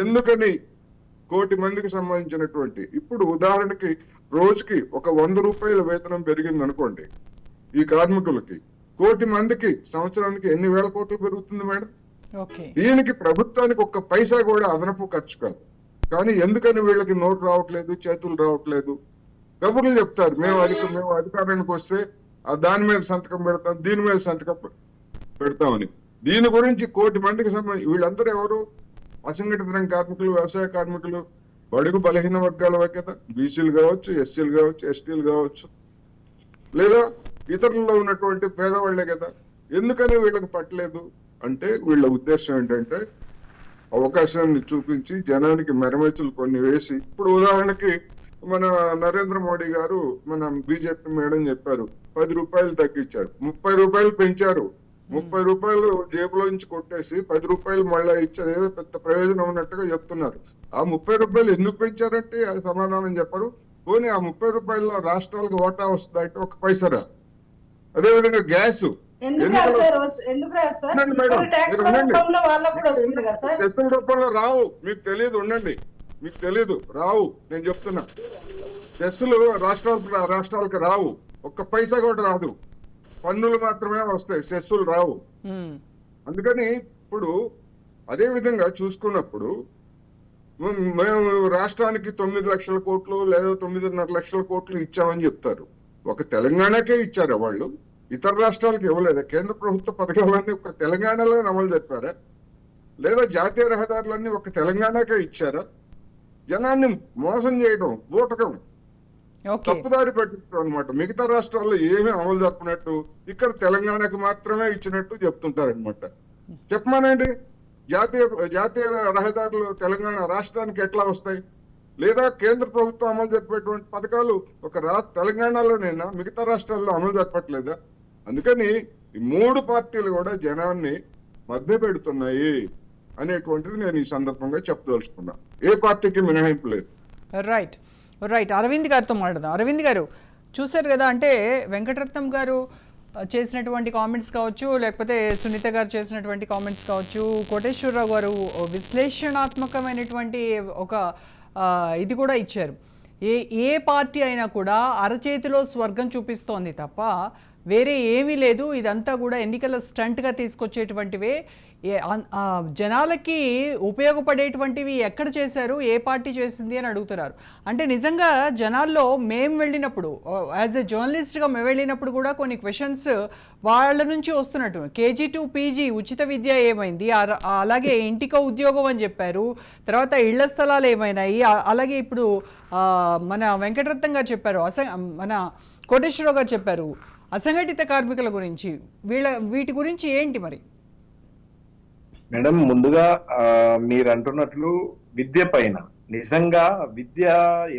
ఎందుకని 1 కోటి మందికి సంబంధించినటువంటి, ఇప్పుడు ఉదాహరణకి రోజుకి ఒక 100 రూపాయల వేతనం పెరిగింది అనుకోండి ఈ కార్మికులకి, 1 కోటి మందికి సంవత్సరానికి ఎన్ని వేల కోట్లు పెరుగుతుంది మేడం? దీనికి ప్రభుత్వానికి 1 పైసా కూడా అదనపు ఖర్చు కాదు. కానీ ఎందుకని వీళ్ళకి నోటు రావట్లేదు, చేతులు రావట్లేదు? కబుర్లు చెప్తారు, మేము అధికారానికి వస్తే దాని మీద సంతకం పెడతాం, దీని మీద సంతకం పెడతామని. దీని గురించి 1 కోటి మందికి సంబంధించి వీళ్ళందరూ ఎవరు? అసంఘటిత రంగ కార్మికులు, వ్యవసాయ కార్మికులు, బడుగు బలహీన వర్గాల కదా, బీసీలు కావచ్చు, ఎస్సీలు కావచ్చు, ఎస్టీలు కావచ్చు, లేదా ఇతరులలో ఉన్నటువంటి పేదవాళ్లే కదా. ఎందుకని వీళ్ళకి పట్టలేదు అంటే వీళ్ళ ఉద్దేశం ఏంటంటే అవకాశాన్ని చూపించి జనానికి మెరమెచ్చులు కొన్ని వేసి, ఇప్పుడు ఉదాహరణకి మన నరేంద్ర మోడీ గారు మన బీజేపీ మేడం చెప్పారు 10 రూపాయలు తగ్గించారు, 30 రూపాయలు పెంచారు. 30 రూపాయలు జేబులో నుంచి కొట్టేసి 10 రూపాయలు మళ్ళా ఇచ్చారు, ఏదో పెద్ద ప్రయోజనం ఉన్నట్టుగా చెప్తున్నారు. ఆ 30 రూపాయలు ఎందుకు పెంచారంటే సమాధానం చెప్పరు. పోనీ ఆ 30 రూపాయల్లో రాష్ట్రాలకు వాటా వస్తుందంటే 1 పైసరా. అదేవిధంగా గ్యాస్ సెస్సుల రూపంలో రావు, మీకు తెలియదు, ఉండండి, మీకు తెలీదు, రావు. నేను చెప్తున్నా, సెస్సులు రాష్ట్రాలకు రావు, 1 పైసా కూడా రాదు, పన్నులు మాత్రమే వస్తాయి, సెస్సులు రావు. అందుకని ఇప్పుడు అదే విధంగా చూసుకున్నప్పుడు మేము రాష్ట్రానికి 9 లక్షల కోట్లు లేదా 9.5 లక్షల కోట్లు ఇచ్చామని చెప్తారు. ఒక తెలంగాణకే ఇచ్చారా వాళ్ళు? ఇతర రాష్ట్రాలకు ఇవ్వలేదా? కేంద్ర ప్రభుత్వ పథకాలన్నీ ఒక తెలంగాణలో అమలు జరిపారా? లేదా జాతీయ రహదారులన్నీ ఒక తెలంగాణకే ఇచ్చారా? జనాన్ని మోసం చేయడం, బూటకం, తప్పుదారి పెట్టడం అనమాట. మిగతా రాష్ట్రాల్లో ఏమీ అమలు జరపనట్టు ఇక్కడ తెలంగాణకు మాత్రమే ఇచ్చినట్టు చెప్తుంటారనమాట. చెప్పమానండి, జాతీయ రహదారులు తెలంగాణ రాష్ట్రానికి ఎట్లా వస్తాయి? లేదా కేంద్ర ప్రభుత్వం అమలు జరిపేటువంటి పథకాలు ఒక తెలంగాణలోనైనా మిగతా రాష్ట్రాల్లో అమలు జరపట్లేదా? అందుకని ఈ 3 పార్టీలు కూడా జనాన్ని మధ్య పెడుతున్నాయి అనేటువంటిది నేను ఈ సందర్భంగా చెప్పదలుచుకున్నా. ఏ పార్టీకి మినహాయింపు లేదు. రైట్ అరవింద్ గారితో మాట్లాడదాం. అరవింద్ గారు, చూశారు కదా, అంటే వెంకటరత్నం గారు చేసినటువంటి కామెంట్స్ కావచ్చు, లేకపోతే సునీత గారు చేసినటువంటి కామెంట్స్ కావచ్చు, కోటేశ్వరరావు గారు విశ్లేషణాత్మకమైనటువంటి ఒక ఇది కూడా ఇచ్చారు. ఏ పార్టీ అయినా కూడా అరచేతిలో స్వర్గం చూపిస్తోంది తప్ప వేరే ఏమీ లేదు, ఇదంతా కూడా ఎన్నికల స్టంట్గా తీసుకొచ్చేటువంటివే, జనాలకి ఉపయోగపడేటువంటివి ఎక్కడ చేశారు, ఏ పార్టీ చేసింది అని అడుగుతున్నారు. అంటే నిజంగా జనాల్లో మేము వెళ్ళినప్పుడు, యాజ్ ఎ జర్నలిస్ట్గా మేము వెళ్ళినప్పుడు కూడా కొన్ని క్వశ్చన్స్ వాళ్ళ నుంచి వస్తున్నట్టు, KG to PG ఉచిత విద్య ఏమైంది, అలాగే ఇంటికో ఉద్యోగం అని చెప్పారు, తర్వాత ఇళ్ల స్థలాలు ఏమైనాయి, అలాగే ఇప్పుడు మన వెంకటరత్నం గారు చెప్పారు, మన కోటేశ్వరరావు గారు చెప్పారు అసంఘటిత కార్మికుల గురించి. వీటి గురించి ఏంటి మరి? మేడం, ముందుగా మీరు అంటున్నట్లు విద్య పైన నిజంగా విద్య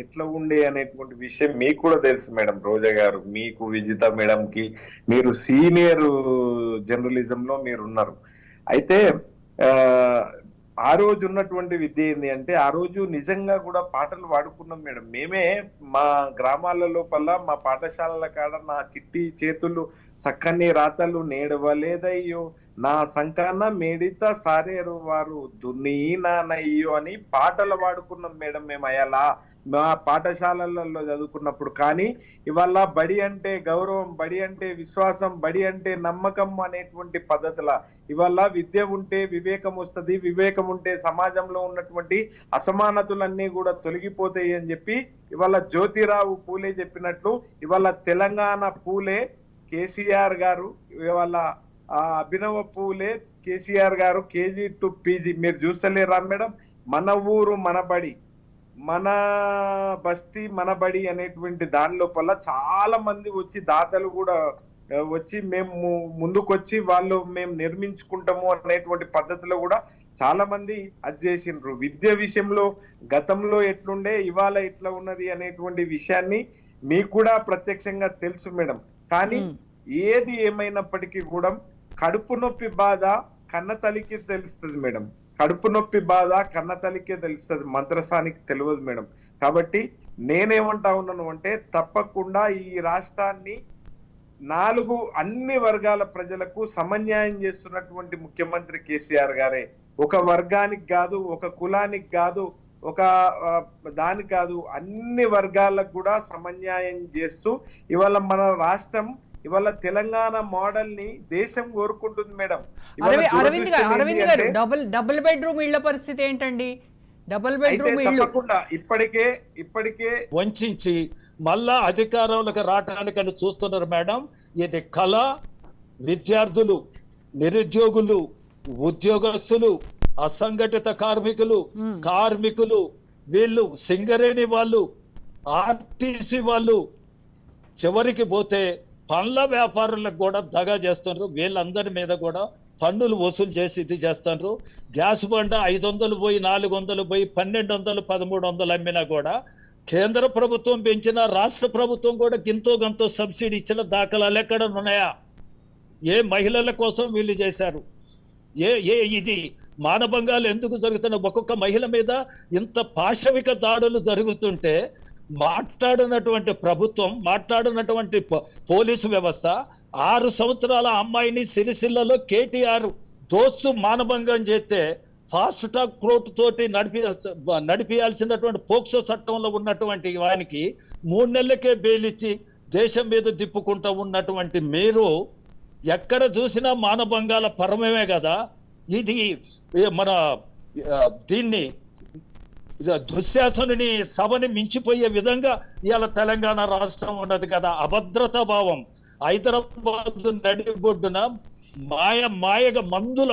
ఎట్లా ఉండే అనేటువంటి విషయం మీకు కూడా తెలుసు మేడం. రోజా గారు, మీకు, విజిత మేడంకి, మీరు సీనియర్ జర్నలిజం లో మీరు ఉన్నారు. అయితే ఆ రోజు ఉన్నటువంటి విద్య ఏంది అంటే, ఆ రోజు నిజంగా కూడా పాటలు పాడుకున్నాం మేడం. మేమే మా గ్రామాల లోపల, మా పాఠశాలల కాడ నా చిట్టి చేతులు సక్కని రాతలు నేడవలేదయ్యో, నా సంకన్న మేడిత సారేరు వారు దున్నీనానయ్యో అని పాటలు పాడుకున్నాం మేడం మేము అయ్యాలా మా పాఠశాలలలో చదువుకున్నప్పుడు. కానీ ఇవాళ బడి అంటే గౌరవం, బడి అంటే విశ్వాసం, బడి అంటే నమ్మకం అనేటువంటి పద్ధతుల ఇవాళ విద్య ఉంటే వివేకం వస్తుంది, వివేకం ఉంటే సమాజంలో ఉన్నటువంటి అసమానతలన్నీ కూడా తొలగిపోతాయి అని చెప్పి ఇవాళ జ్యోతిరావు పూలే చెప్పినట్లు ఇవాళ తెలంగాణ పూలే కేసీఆర్ గారు, ఇవాళ అభినవ పూలే కేసీఆర్ గారు KG to PG మీరు చూస్తలేరా మేడం? మన ఊరు మన బడి, మన బస్తీ మన బడి అనేటువంటి దాని లోపల చాలా మంది వచ్చి దాతలు కూడా వచ్చి మేము ముందుకొచ్చి మేము నిర్మించుకుంటాము అనేటువంటి పద్ధతిలో కూడా చాలా మంది అది చేసిండ్రు. విద్య విషయంలో గతంలో ఎట్లుండే ఇవాళ ఎట్లా ఉన్నది అనేటువంటి విషయాన్ని మీకు కూడా ప్రత్యక్షంగా తెలుసు మేడం. కానీ ఏది ఏమైనప్పటికీ కూడా కడుపు నొప్పి బాధ కన్న తల్లికి తెలుస్తుంది మేడం. కడుపు నొప్పి బాధ కన్న తల్లికే తెలుస్తుంది, మంత్రసానికి తెలియదు మేడం. కాబట్టి నేనేమంటా ఉన్నాను అంటే, తప్పకుండా ఈ రాష్ట్రాన్ని అన్ని వర్గాల ప్రజలకు సమన్యాయం చేస్తున్నటువంటి ముఖ్యమంత్రి కేసీఆర్ గారే. ఒక వర్గానికి కాదు, ఒక కులానికి కాదు, ఒక దానికి కాదు, అన్ని వర్గాలకు కూడా సమన్యాయం చేస్తూ ఇవాళ మన రాష్ట్రం, ఇవాళ తెలంగాణ మోడల్ ని దేశం కోరుకుంటుంది మేడం. అరవింద్ గారు డబుల్ బెడ్రూమ్ ఇళ్ల పరిస్థితి ఏంటండి? డబుల్ బెడ్రూమ్ ఇల్లు తప్పకుండా ఇప్పటికే వంచి మళ్ళా అధికారంలోకి రావడానికని చూస్తున్నారు మేడం. ఇది కళ. విద్యార్థులు, నిరుద్యోగులు, ఉద్యోగస్తులు, అసంఘటిత కార్మికులు, వీళ్ళు సింగరేణి వాళ్ళు, ఆర్టీసీ వాళ్ళు, చివరికి పోతే పండ్ల వ్యాపారులకు కూడా దగా చేస్తున్నారు. వీళ్ళందరి మీద కూడా పన్నులు వసూలు చేసి ఇది చేస్తున్నారు. గ్యాస్ బండ 500 పోయి 400 పోయి 1200 1300 అమ్మినా కూడా కేంద్ర ప్రభుత్వం పెంచిన, రాష్ట్ర ప్రభుత్వం కూడా గంతో సబ్సిడీ ఇచ్చిన దాఖలాలు ఎక్కడ ఉన్నాయా? ఏ మహిళల కోసం వీళ్ళు చేశారు? ఇది మానభంగాలు ఎందుకు జరుగుతున్నాయి? ఒక్కొక్క మహిళ మీద ఇంత పాశవిక దాడులు జరుగుతుంటే మాట్లాడినటువంటి ప్రభుత్వం, మాట్లాడినటువంటి పోలీసు వ్యవస్థ 6 సంవత్సరాల అమ్మాయిని సిరిసిల్లలో కేటీఆర్ దోస్తు మానభంగం చేస్తే ఫాస్ట్ ట్రాక్ కోర్టు తోటి నడిపియాల్సినటువంటి పోక్సో చట్టంలో ఉన్నటువంటి వానికి 3 నెలలకే బెయిల్ ఇచ్చి దేశం మీద దిప్పుకుంటూ ఉన్నటువంటి మీరు ఎక్కడ చూసినా మానభంగాల పరమమే కదా. ఇది మన దీన్ని దుశ్శాసనుని సభని మించిపోయే విధంగా ఇవాళ తెలంగాణ రాష్ట్రం ఉన్నది కదా. అభద్రతా భావం. హైదరాబాద్ నడిబొడ్డున మాయగా మందుల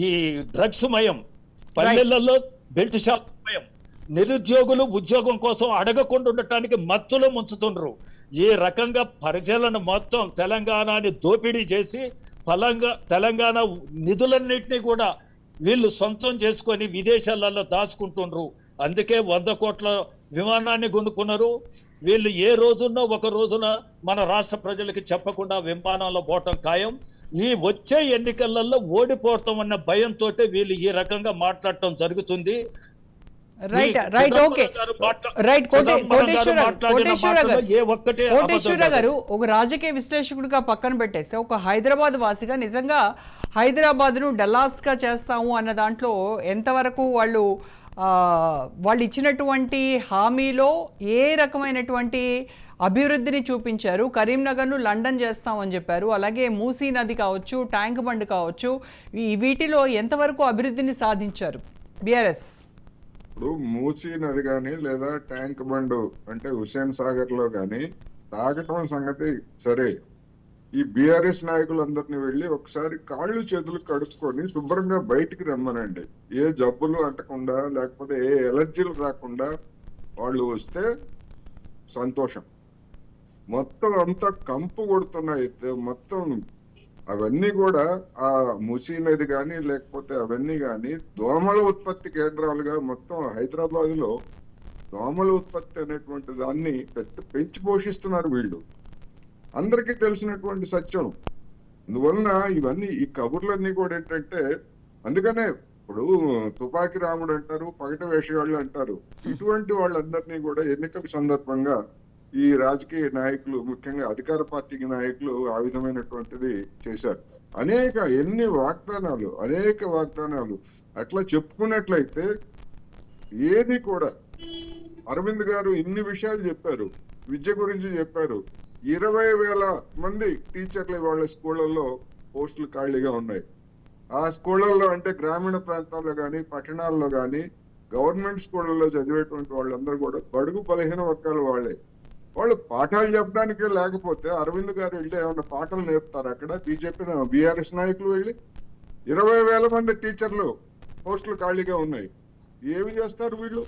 ఈ డ్రగ్స్ మయం, పల్లెలలో బెల్ట్ షాప్ మయం, నిరుద్యోగులు ఉద్యోగం కోసం అడగకుండా ఉండటానికి మత్తులో ముంచుతుండ్రు. ఈ రకంగా ప్రజలను మొత్తం తెలంగాణని దోపిడీ చేసి తెలంగాణ నిధులన్నింటినీ కూడా వీళ్ళు సొంతం చేసుకొని విదేశాలలో దాచుకుంటుండ్రు. అందుకే 100 కోట్ల విమానాన్ని కొనుక్కున్నారు. వీళ్ళు ఏ రోజున్నా ఒక రోజున మన రాష్ట్ర ప్రజలకి చెప్పకుండా విమానంలో పోవటం ఖాయం. ఈ వచ్చే ఎన్నికలలో ఓడిపోవటం అన్న భయంతో వీళ్ళు ఈ రకంగా మాట్లాడటం జరుగుతుంది. కోటేశ్వర గారు, ఒక రాజకీయ విశ్లేషకుడిగా పక్కన పెట్టేస్తే ఒక హైదరాబాద్ వాసిగా నిజంగా హైదరాబాద్ను డల్లాస్గా చేస్తాము అన్న దాంట్లో ఎంతవరకు వాళ్ళు ఇచ్చినటువంటి హామీలో ఏ రకమైనటువంటి అభివృద్ధిని చూపించారు? కరీంనగర్ను లండన్ చేస్తామని చెప్పారు. అలాగే మూసీ నది కావచ్చు, ట్యాంక్ బండ్ కావచ్చు, వీటిలో ఎంతవరకు అభివృద్ధిని సాధించారు బీఆర్ఎస్? ఇప్పుడు మూసీ నది కానీ లేదా ట్యాంక్ బండ్ అంటే హుస్సేన్ సాగర్ లో కానీ తాగటం సంగతి సరే, ఈ బీఆర్ఎస్ నాయకులందరినీ వెళ్ళి ఒకసారి కాళ్ళు చేతులు కడుక్కొని శుభ్రంగా బయటికి రమ్మనండి. ఏ జబ్బులు అంటకుండా లేకపోతే ఏ ఎలర్జీలు రాకుండా వాళ్ళు వస్తే సంతోషం. మొత్తం అంతా కంపు కొడుతున్నాయి. మొత్తం అవన్నీ కూడా ఆ మూసీ నది కానీ లేకపోతే అవన్నీ కానీ దోమల ఉత్పత్తి కేంద్రాలుగా మొత్తం హైదరాబాద్ లో దోమల ఉత్పత్తి అనేటువంటి దాన్ని పెంచి పోషిస్తున్నారు వీళ్ళు. అందరికీ తెలిసినటువంటి సత్యం. అందువలన ఇవన్నీ ఈ కబుర్లన్నీ కూడా ఏంటంటే, అందుకనే ఇప్పుడు తుపాకి రాముడు అంటారు, పగటి వేషగాళ్ళు అంటారు. ఇటువంటి వాళ్ళందరినీ కూడా ఎన్నికల సందర్భంగా ఈ రాజకీయ నాయకులు, ముఖ్యంగా అధికార పార్టీకి నాయకులు ఆ విధమైనటువంటిది చేశారు. ఎన్ని వాగ్దానాలు అట్లా చెప్పుకున్నట్లయితే ఏది కూడా అరవింద్ గారు ఇన్ని విషయాలు చెప్పారు. విద్య గురించి చెప్పారు. 20,000 మంది టీచర్లు వాళ్ళ స్కూళ్ళల్లో పోస్టులు ఖాళీగా ఉన్నాయి. ఆ స్కూళ్ళల్లో అంటే గ్రామీణ ప్రాంతాల్లో కానీ పట్టణాల్లో కానీ గవర్నమెంట్ స్కూళ్ళల్లో చదివేటువంటి వాళ్ళందరూ కూడా బడుగు బలహీన వర్గాల వాళ్ళే. వాళ్ళు పాఠాలు చెప్పడానికే లేకపోతే అరవింద్ గారు వెళ్ళి ఏమైనా పాఠాలు నేర్పుతారు అక్కడ? బీఆర్ఎస్ నాయకులు వెళ్ళి 20,000 మంది టీచర్లు పోస్టులు ఖాళీగా ఉన్నాయి. ఏమి చేస్తారు వీళ్ళు?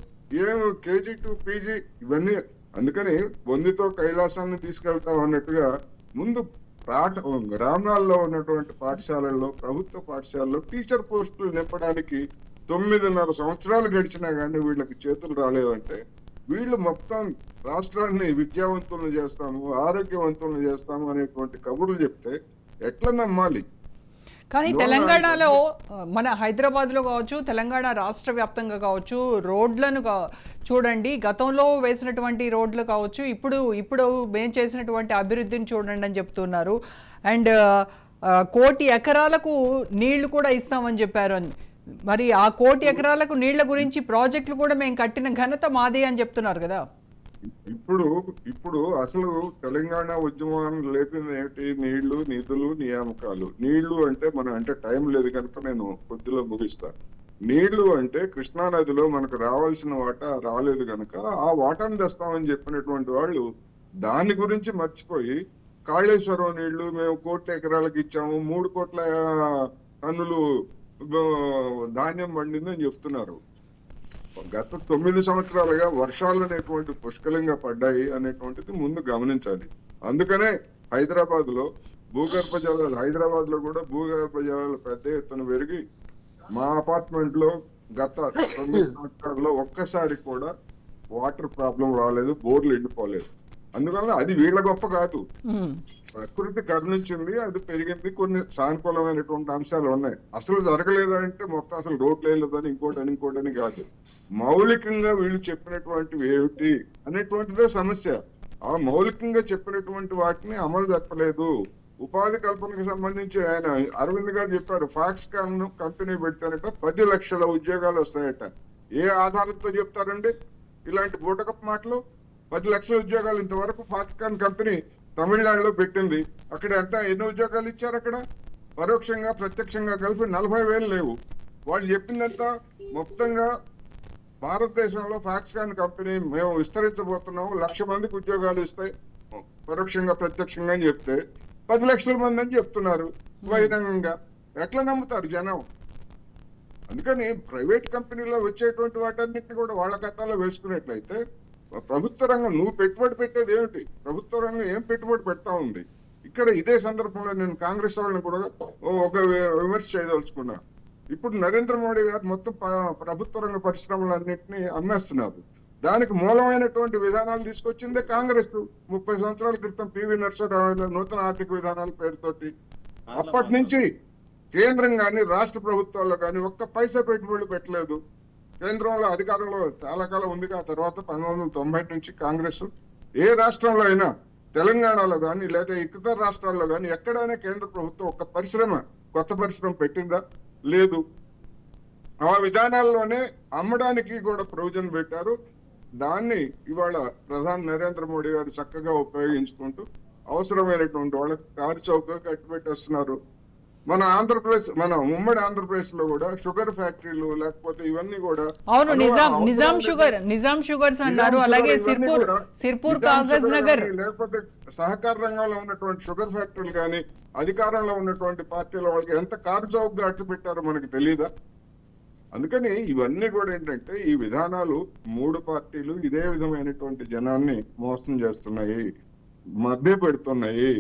కేజీ టు పీజీ ఇవన్నీ. అందుకని బొందితో కైలాసాన్ని తీసుకెళ్తాం అన్నట్టుగా ముందు గ్రామాల్లో ఉన్నటువంటి పాఠశాలల్లో, ప్రభుత్వ పాఠశాలలో టీచర్ పోస్టులు నింపడానికి 9.5 సంవత్సరాలు గడిచినా కానీ వీళ్ళకి చేతులు రాలేదంటే వీళ్ళు మొత్తం రాష్ట్రాన్ని విద్యావంతులను చేస్తాము, ఆరోగ్యవంతులను చేస్తాము అనేటువంటి కబుర్లు చెప్తే ఎట్లా నమ్మాలి? కానీ లోన్ తెలంగాణలో మన హైదరాబాద్లో కావచ్చు, తెలంగాణ రాష్ట్ర వ్యాప్తంగా కావచ్చు, రోడ్లను చూడండి, గతంలో వేసినటువంటి రోడ్లు కావచ్చు, ఇప్పుడు మేము చేసినటువంటి అభివృద్ధిని చూడండి అని చెప్తున్నారు. అండ్ 1 కోటి ఎకరాలకు నీళ్లు కూడా ఇస్తామని చెప్పారు. మరి ఆ 1 కోటి ఎకరాలకు నీళ్ల గురించి ప్రాజెక్టులు కూడా మేము కట్టిన ఘనత మాది అని చెప్తున్నారు కదా. ఇప్పుడు అసలు తెలంగాణ ఉద్యమం లేపింది ఏమిటి? నీళ్లు, నిధులు, నియామకాలు. నీళ్లు అంటే అంటే టైం లేదు కనుక నేను కొద్దిలో ముగిస్తాను. నీళ్లు అంటే కృష్ణా నదిలో మనకు రావాల్సిన వాటా రాలేదు కనుక ఆ వాటాను తెస్తామని చెప్పినటువంటి వాళ్ళు దాని గురించి మర్చిపోయి కాళేశ్వరం నీళ్లు మేము 1 కోట్ల ఎకరాలకు ఇచ్చాము, 3 కోట్ల టన్నులు ధాన్యం పండిందని చెప్తున్నారు. గత 9 సంవత్సరాలుగా వర్షాలు అనేటువంటి పుష్కలంగా పడ్డాయి అనేటువంటిది ముందు గమనించాలి. అందుకనే హైదరాబాద్ లో కూడా భూగర్భ జలాలు పెద్ద ఎత్తున పెరిగి మా అపార్ట్మెంట్ లో గత 9 సంవత్సరాల్లో ఒక్కసారి కూడా వాటర్ ప్రాబ్లం రాలేదు, బోర్లు ఎండిపోలేదు. అందువల్ల అది వీళ్ళ గొప్ప కాదు, ప్రకృతి కరుణించింది, అది పెరిగింది. కొన్ని సానుకూలమైనటువంటి అంశాలు ఉన్నాయి. అసలు జరగలేదంటే మొత్తం అసలు రోడ్లు వేయలేదని ఇంకోటని కాదు, మౌలికంగా వీళ్ళు చెప్పినటువంటివి ఏమిటి అనేటువంటిదే సమస్య. ఆ మౌలికంగా చెప్పినటువంటి వాటిని అమలు జరపలేదు. ఉపాధి కల్పనకు సంబంధించి ఆయన అరవింద్ గారు చెప్పారు, ఫాక్స్కాన్ కంపెనీ పెడితేనట 10 లక్షల ఉద్యోగాలు వస్తాయట. ఏ ఆధారంతో చెప్తారండి ఇలాంటి బూటకపు మాటలు? 10 లక్షల ఉద్యోగాలు ఇంతవరకు ఫాక్స్కాన్ కంపెనీ తమిళనాడులో పెట్టింది. అక్కడ ఎన్ని ఉద్యోగాలు ఇచ్చారు? అక్కడ పరోక్షంగా ప్రత్యక్షంగా కలిపి 40,000 లేవు. వాళ్ళు చెప్పిందంతా మొత్తంగా భారతదేశంలో ఫాక్స్కాన్ కంపెనీ మేము విస్తరించబోతున్నాము, 1,00,000 మందికి ఉద్యోగాలు ఇస్తాయి పరోక్షంగా ప్రత్యక్షంగా అని చెప్తే 10 లక్షల మంది అని చెప్తున్నారు బహిరంగంగా. ఎట్లా నమ్ముతారు జనం? అందుకని ప్రైవేట్ కంపెనీలో వచ్చేటువంటి వాటన్నిటిని కూడా వాళ్ళ ఖాతాలో వేసుకున్నట్లయితే ప్రభుత్వ రంగం నువ్వు పెట్టుబడి పెట్టేది ఏమిటి? ప్రభుత్వ రంగం ఏం పెట్టుబడి పెడతా ఉంది? ఇక్కడ ఇదే సందర్భంలో నేను కాంగ్రెస్ వాళ్ళని కూడా ఒక విమర్శ చేయదలుచుకున్నా. ఇప్పుడు నరేంద్ర మోడీ గారు మొత్తం ప్రభుత్వ రంగ పరిశ్రమలన్నింటినీ అమ్మేస్తున్నారు. దానికి మూలమైనటువంటి విధానాలు తీసుకొచ్చిందే కాంగ్రెస్ 30 సంవత్సరాల క్రితం పివి నరసింహరావు నూతన ఆర్థిక విధానాల పేరుతోటి. అప్పటి నుంచి కేంద్రం కానీ రాష్ట్ర ప్రభుత్వాల్లో కానీ ఒక్క పైసా పెట్టుబడులు పెట్టలేదు. కేంద్రంలో అధికారంలో చాలా కాలం ఉంది. ఆ తర్వాత 1990 నుంచి కాంగ్రెస్ ఏ రాష్ట్రంలో అయినా, తెలంగాణలో కానీ లేదా ఇతర రాష్ట్రాల్లో కానీ ఎక్కడైనా కేంద్ర ప్రభుత్వం ఒక్క కొత్త పరిశ్రమ పెట్టిందా? లేదు. ఆ విధానాల్లోనే అమ్మడానికి కూడా ప్రొవిజన్ పెట్టారు. దాన్ని ఇవాళ ప్రధాని నరేంద్ర మోడీ గారు చక్కగా ఉపయోగించుకుంటూ అవసరమైనటువంటి వాళ్ళకి కారు చౌక కట్టి పెట్టేస్తున్నారు. మన ఉమ్మడి ఆంధ్రప్రదేశ్ లో కూడా షుగర్ ఫ్యాక్టరీలు లేకపోతే ఇవన్నీ కూడా అవును, నిజాం షుగర్స్ అన్నారు. అలాగే సిర్పూర్ కాగజ్ నగర్ లేకపోతే సహకార రంగంలో ఉన్నటువంటి షుగర్ ఫ్యాక్టరీలు కానీ అధికారంలో ఉన్నటువంటి పార్టీల వాళ్ళకి ఎంత కారు చౌకగా అట్టు పెట్టారో మనకి తెలియదా? అందుకని ఇవన్నీ కూడా ఏంటంటే ఈ విధానాలు 3 పార్టీలు ఇదే విధమైనటువంటి జనాన్ని మోసం చేస్తున్నాయి, మధ్య పెడుతున్నాయి,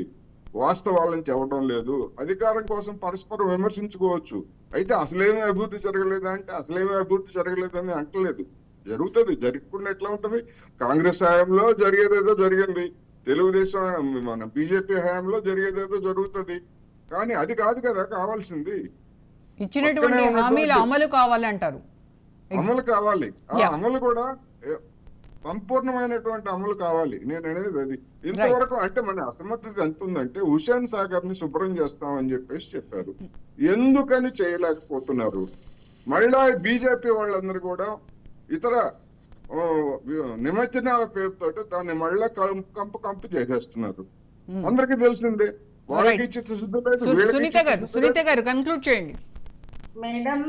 వాస్తవాలను చెప్పడం లేదు. అధికారం కోసం పరస్పరం విమర్శించుకోవచ్చు, అయితే అసలేమీ అభివృద్ధి జరగలేదా అంటే అసలేమీ అభివృద్ధి జరగలేదని అంటలేదు. జరుగుతుంది, జరగకుండా ఎట్లా ఉంటది? కాంగ్రెస్ హయాంలో జరిగేదేదో జరిగింది, తెలుగుదేశం మన బీజేపీ హయాంలో జరిగేదేదో జరుగుతుంది. కానీ అది కాదు కదా కావాల్సింది. ఇచ్చినటువంటి హామీల అమలు కావాలంటారు. అమలు కావాలి, ఆ అమలు కూడా సంపూర్ణమైనటువంటి అమలు కావాలి. నేను అనేది అది. ఇంతవరకు అంటే మన అసమర్థత ఎంత ఉందంటే హుస్సేన్ సాగర్ ని శుభ్రం చేస్తామని చెప్పారు, ఎందుకని చేయలేకపోతున్నారు? మళ్ళా బీజేపీ వాళ్ళందరూ కూడా ఇతర నిమజ్జనాల పేరుతో దాన్ని మళ్ళా కంపు చేసేస్తున్నారు. అందరికీ తెలిసిందే. వాళ్ళకి సునీత గారు కన్క్లూడ్ చేయండి. మేడం,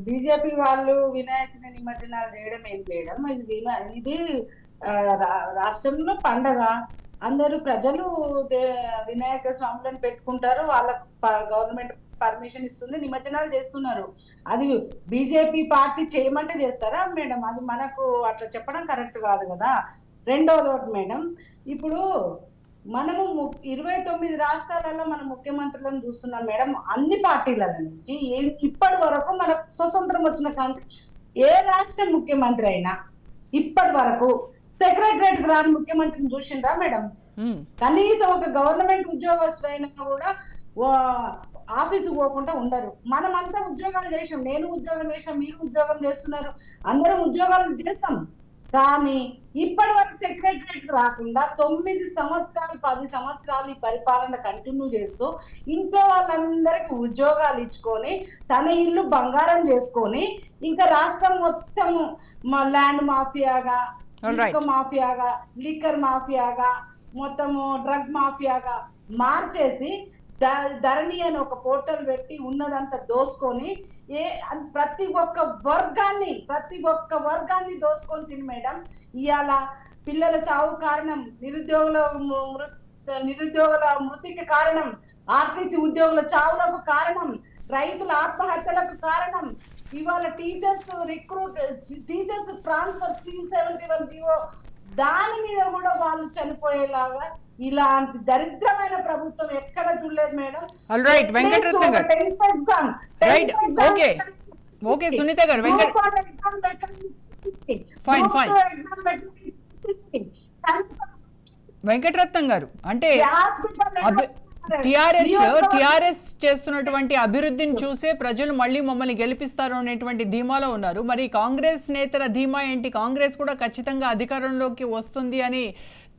బీజేపీ వాళ్ళు వినాయకుని నిమజ్జనాలు చేయడం ఏం మేడం? ఇది రాష్ట్రంలో పండగ, అందరూ ప్రజలు వినాయక స్వాములను పెట్టుకుంటారు, వాళ్ళకు గవర్నమెంట్ పర్మిషన్ ఇస్తుంది, నిమజ్జనాలు చేస్తున్నారు. అది బీజేపీ పార్టీ చేయమంటే చేస్తారా మేడం? అది మనకు అట్లా చెప్పడం కరెక్ట్ కాదు కదా. రెండవది మేడం, ఇప్పుడు మనము 29 రాష్ట్రాలలో మన ముఖ్యమంత్రులను చూస్తున్నాం మేడం. అన్ని పార్టీల నుంచి ఇప్పటి వరకు మనకు స్వతంత్రం వచ్చిన కాంచి ఏ రాష్ట్ర ముఖ్యమంత్రి అయినా ఇప్పటి వరకు సెక్రటరేట్ రాని ముఖ్యమంత్రిని చూసిండ్రా మేడం? కనీసం ఒక గవర్నమెంట్ ఉద్యోగస్తులైనా కూడా ఆఫీసుకు పోకుండా ఉండరు. మనమంతా ఉద్యోగాలు చేసాం, నేను ఉద్యోగం చేసాం, మీరు ఉద్యోగం చేస్తున్నారు, అందరం ఉద్యోగాలు చేస్తాం. కానీ ఇప్పటి వరకు సెక్రటరేట్ రాకుండా 9 సంవత్సరాలు 10 సంవత్సరాలు ఈ పరిపాలన కంటిన్యూ చేస్తూ ఇంట్లో వాళ్ళందరికీ ఉద్యోగాలు ఇచ్చుకొని తన ఇల్లు బంగారం చేసుకొని ఇంకా రాష్ట్రం మొత్తం ల్యాండ్ మాఫియాగా, ఇసుక మాఫియాగా, లిక్కర్ మాఫియాగా, మొత్తము డ్రగ్ మాఫియాగా మార్చేసి ధరణి అని ఒక పోర్టల్ పెట్టి ఉన్నదంతా దోసుకొని ప్రతి ఒక్క వర్గాన్ని దోసుకొని తిని మేడం. ఇవాళ పిల్లల చావు కారణం, నిరుద్యోగుల మృతికి కారణం, ఆర్టీసీ ఉద్యోగుల చావులకు కారణం, రైతుల ఆత్మహత్యలకు కారణం, ఇవాళ టీచర్స్ ట్రాన్స్ఫర్ 371 జీవో దాని మీద కూడా వాళ్ళు చనిపోయేలాగా ఇలాంటి దరిద్రమైన ప్రభుత్వం ఎక్కడ చూడలేదు మేడం. ఓకే సునీత గారు, వెంకటరత్నం గారు, అంటే టిఆర్ఎస్ చేస్తున్నటువంటి అభివృద్ధిని చూసే ప్రజలు మళ్ళీ మమ్మల్ని గెలిపిస్తారు అనేటువంటి ధీమాలో ఉన్నారు. మరి కాంగ్రెస్ నేతల ధీమా ఏంటి? కాంగ్రెస్ కూడా ఖచ్చితంగా అధికారంలోకి వస్తుంది అని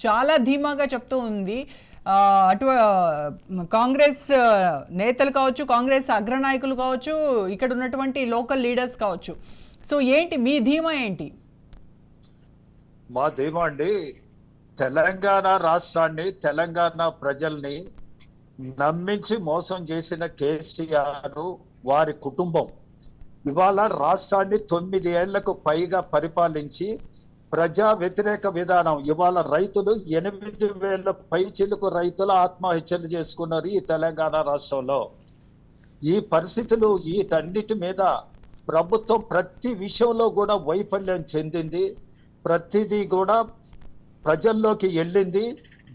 చాలా ధీమాగా చెప్తూ ఉంది. అటు కాంగ్రెస్ నేతలు కావచ్చు, కాంగ్రెస్ అగ్రనాయకులు కావచ్చు, ఇక్కడ ఉన్నటువంటి లోకల్ లీడర్స్ కావచ్చు. సో ఏంటి మీ ధీమా ఏంటి? మా ధీమా అండి, తెలంగాణ రాష్ట్రాన్ని, తెలంగాణ ప్రజల్ని నమ్మించి మోసం చేసిన కేసీఆర్ వారి కుటుంబం ఇవాళ రాష్ట్రాన్ని 9 ఏళ్లకు పైగా పరిపాలించి ప్రజా వ్యతిరేక విధానం, ఇవాళ రైతులు 8,000 పైచిలుకు రైతులు ఆత్మహత్యలు చేసుకున్నారు ఈ తెలంగాణ రాష్ట్రంలో. ఈ పరిస్థితులు వీటన్నిటి మీద ప్రభుత్వం ప్రతి విషయంలో కూడా వైఫల్యం చెందింది. ప్రతిదీ కూడా ప్రజల్లోకి వెళ్ళింది.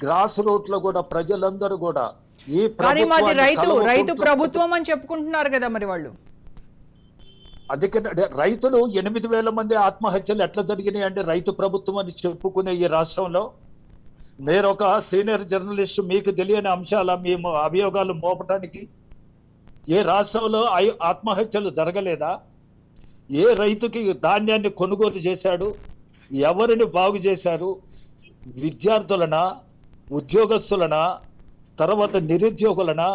గ్రాస్ రూట్ లో కూడా ప్రజలందరూ కూడా ఈ రైతు ప్రభుత్వం అని చెప్పుకుంటున్నారు కదా మరి వాళ్ళు. రైతులు 8,000 మంది ఆత్మహత్యలు ఎట్లా జరిగినాయి అంటే రైతు ప్రభుత్వం అని చెప్పుకునే ఈ రాష్ట్రంలో నేను ఒక సీనియర్ జర్నలిస్ట్, మీకు తెలియని అంశాల మేము అభియోగాలు మోపటానికి ఏ రాష్ట్రంలో ఆత్మహత్యలు జరగలేదా? ఏ రైతుకి ధాన్యాన్ని కొనుగోలు చేశాడు? ఎవరిని బాగు చేశారు? విద్యార్థులనా, ఉద్యోగస్తులనా, తర్వాత నిరుద్యోగులనా,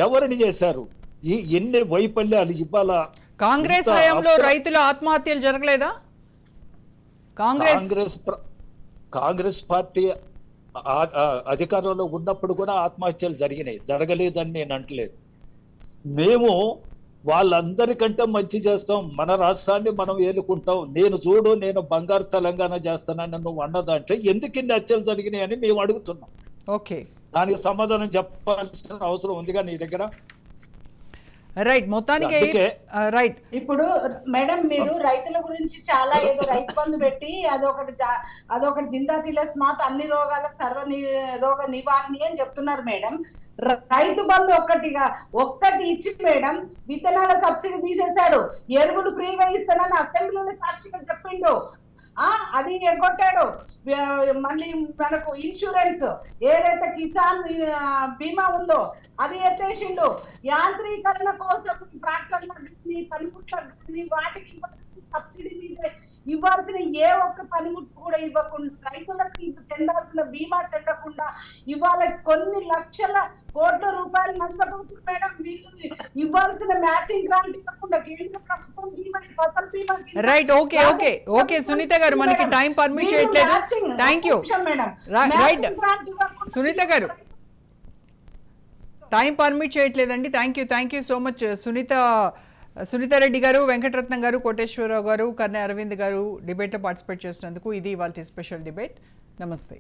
ఎవరిని చేశారు? ఈ ఎన్ని వైఫల్యాలు ఇవాళ కాంగ్రెస్ హయాంలో రైతుల ఆత్మహత్యలు జరగలేదా? కాంగ్రెస్ పార్టీ అధికారంలో ఉన్నప్పుడు కూడా ఆత్మహత్యలు జరిగినాయి, జరగలేదని నేను అంటలేదు. మేము వాళ్ళందరికంటే మంచి చేస్తాం, మన రాష్ట్రాన్ని మనం ఏలుకుంటాం, నేను బంగారు తెలంగాణ చేస్తానని నువ్వు అన్నదంటే ఎందుకు ఇన్ని హత్యలు జరిగినాయి అని మేము అడుగుతున్నాం. ఓకే, దానికి సమాధానం చెప్పాల్సిన అవసరం ఉందిగా నీ దగ్గర. రైట్, మొత్తానికి రైట్. ఇప్పుడు మేడం మీరు రైతుల గురించి చాలా ఏదో రైతు బంధు పెట్టి అదొకటి జిందా తిలస్మాత్ అన్ని రోగాలకు రోగ నివారణ అని చెప్తున్నారు మేడం. రైతు బంధు ఒక్కటి ఇచ్చి మేడం విత్తనాల సబ్సిడీ తీసేశాడు, ఎరువులు ఫ్రీగా ఇస్తానని అసెంబ్లీలో సాక్షిగా చెప్పిండు, అది ఎగ్గొట్టాడు. మళ్ళీ మనకు ఇన్సూరెన్స్ ఏదైతే కిసాన్ బీమా ఉందో అది ఎత్తేసిండు. యాంత్రీకరణ కోసం ట్రాక్టర్లకు కానీ పనిముట్లకు కానీ వాటికి సబ్సిడీ మీద ఇవ్వాల్సిన ఏ ఒక్క పనిముట్టు కూడా ఇవ్వకుండా, రైతులకు చెందాల్సిన బీమా చెందకుండా ఇవాళ కొన్ని లక్షల కోట్ల రూపాయలు నష్టపోతుంది మేడం. వీళ్ళు ఇవ్వాల్సిన మ్యాచింగ్ గ్రాంట్ ఇవ్వకుండా కేంద్ర ప్రభుత్వం బీమా, ఫసల్ బీమా. రైట్, ఓకే సునీత గారు, మనకి టైం పర్మిట్ చేయట్లేదు. Thank you madam. Right Sunitha garu, time permit చేయట్లేదండి. Thank you so much Sunitha Reddy garu, Venkataratnam గారు, కోటేశ్వరరావు గారు, కర్నె అరవింద్ గారు డిబేట్లో పార్టిసిపేట్ చేసినందుకు. ఇది ఇవాల్టి స్పెషల్ డిబేట్. నమస్తే.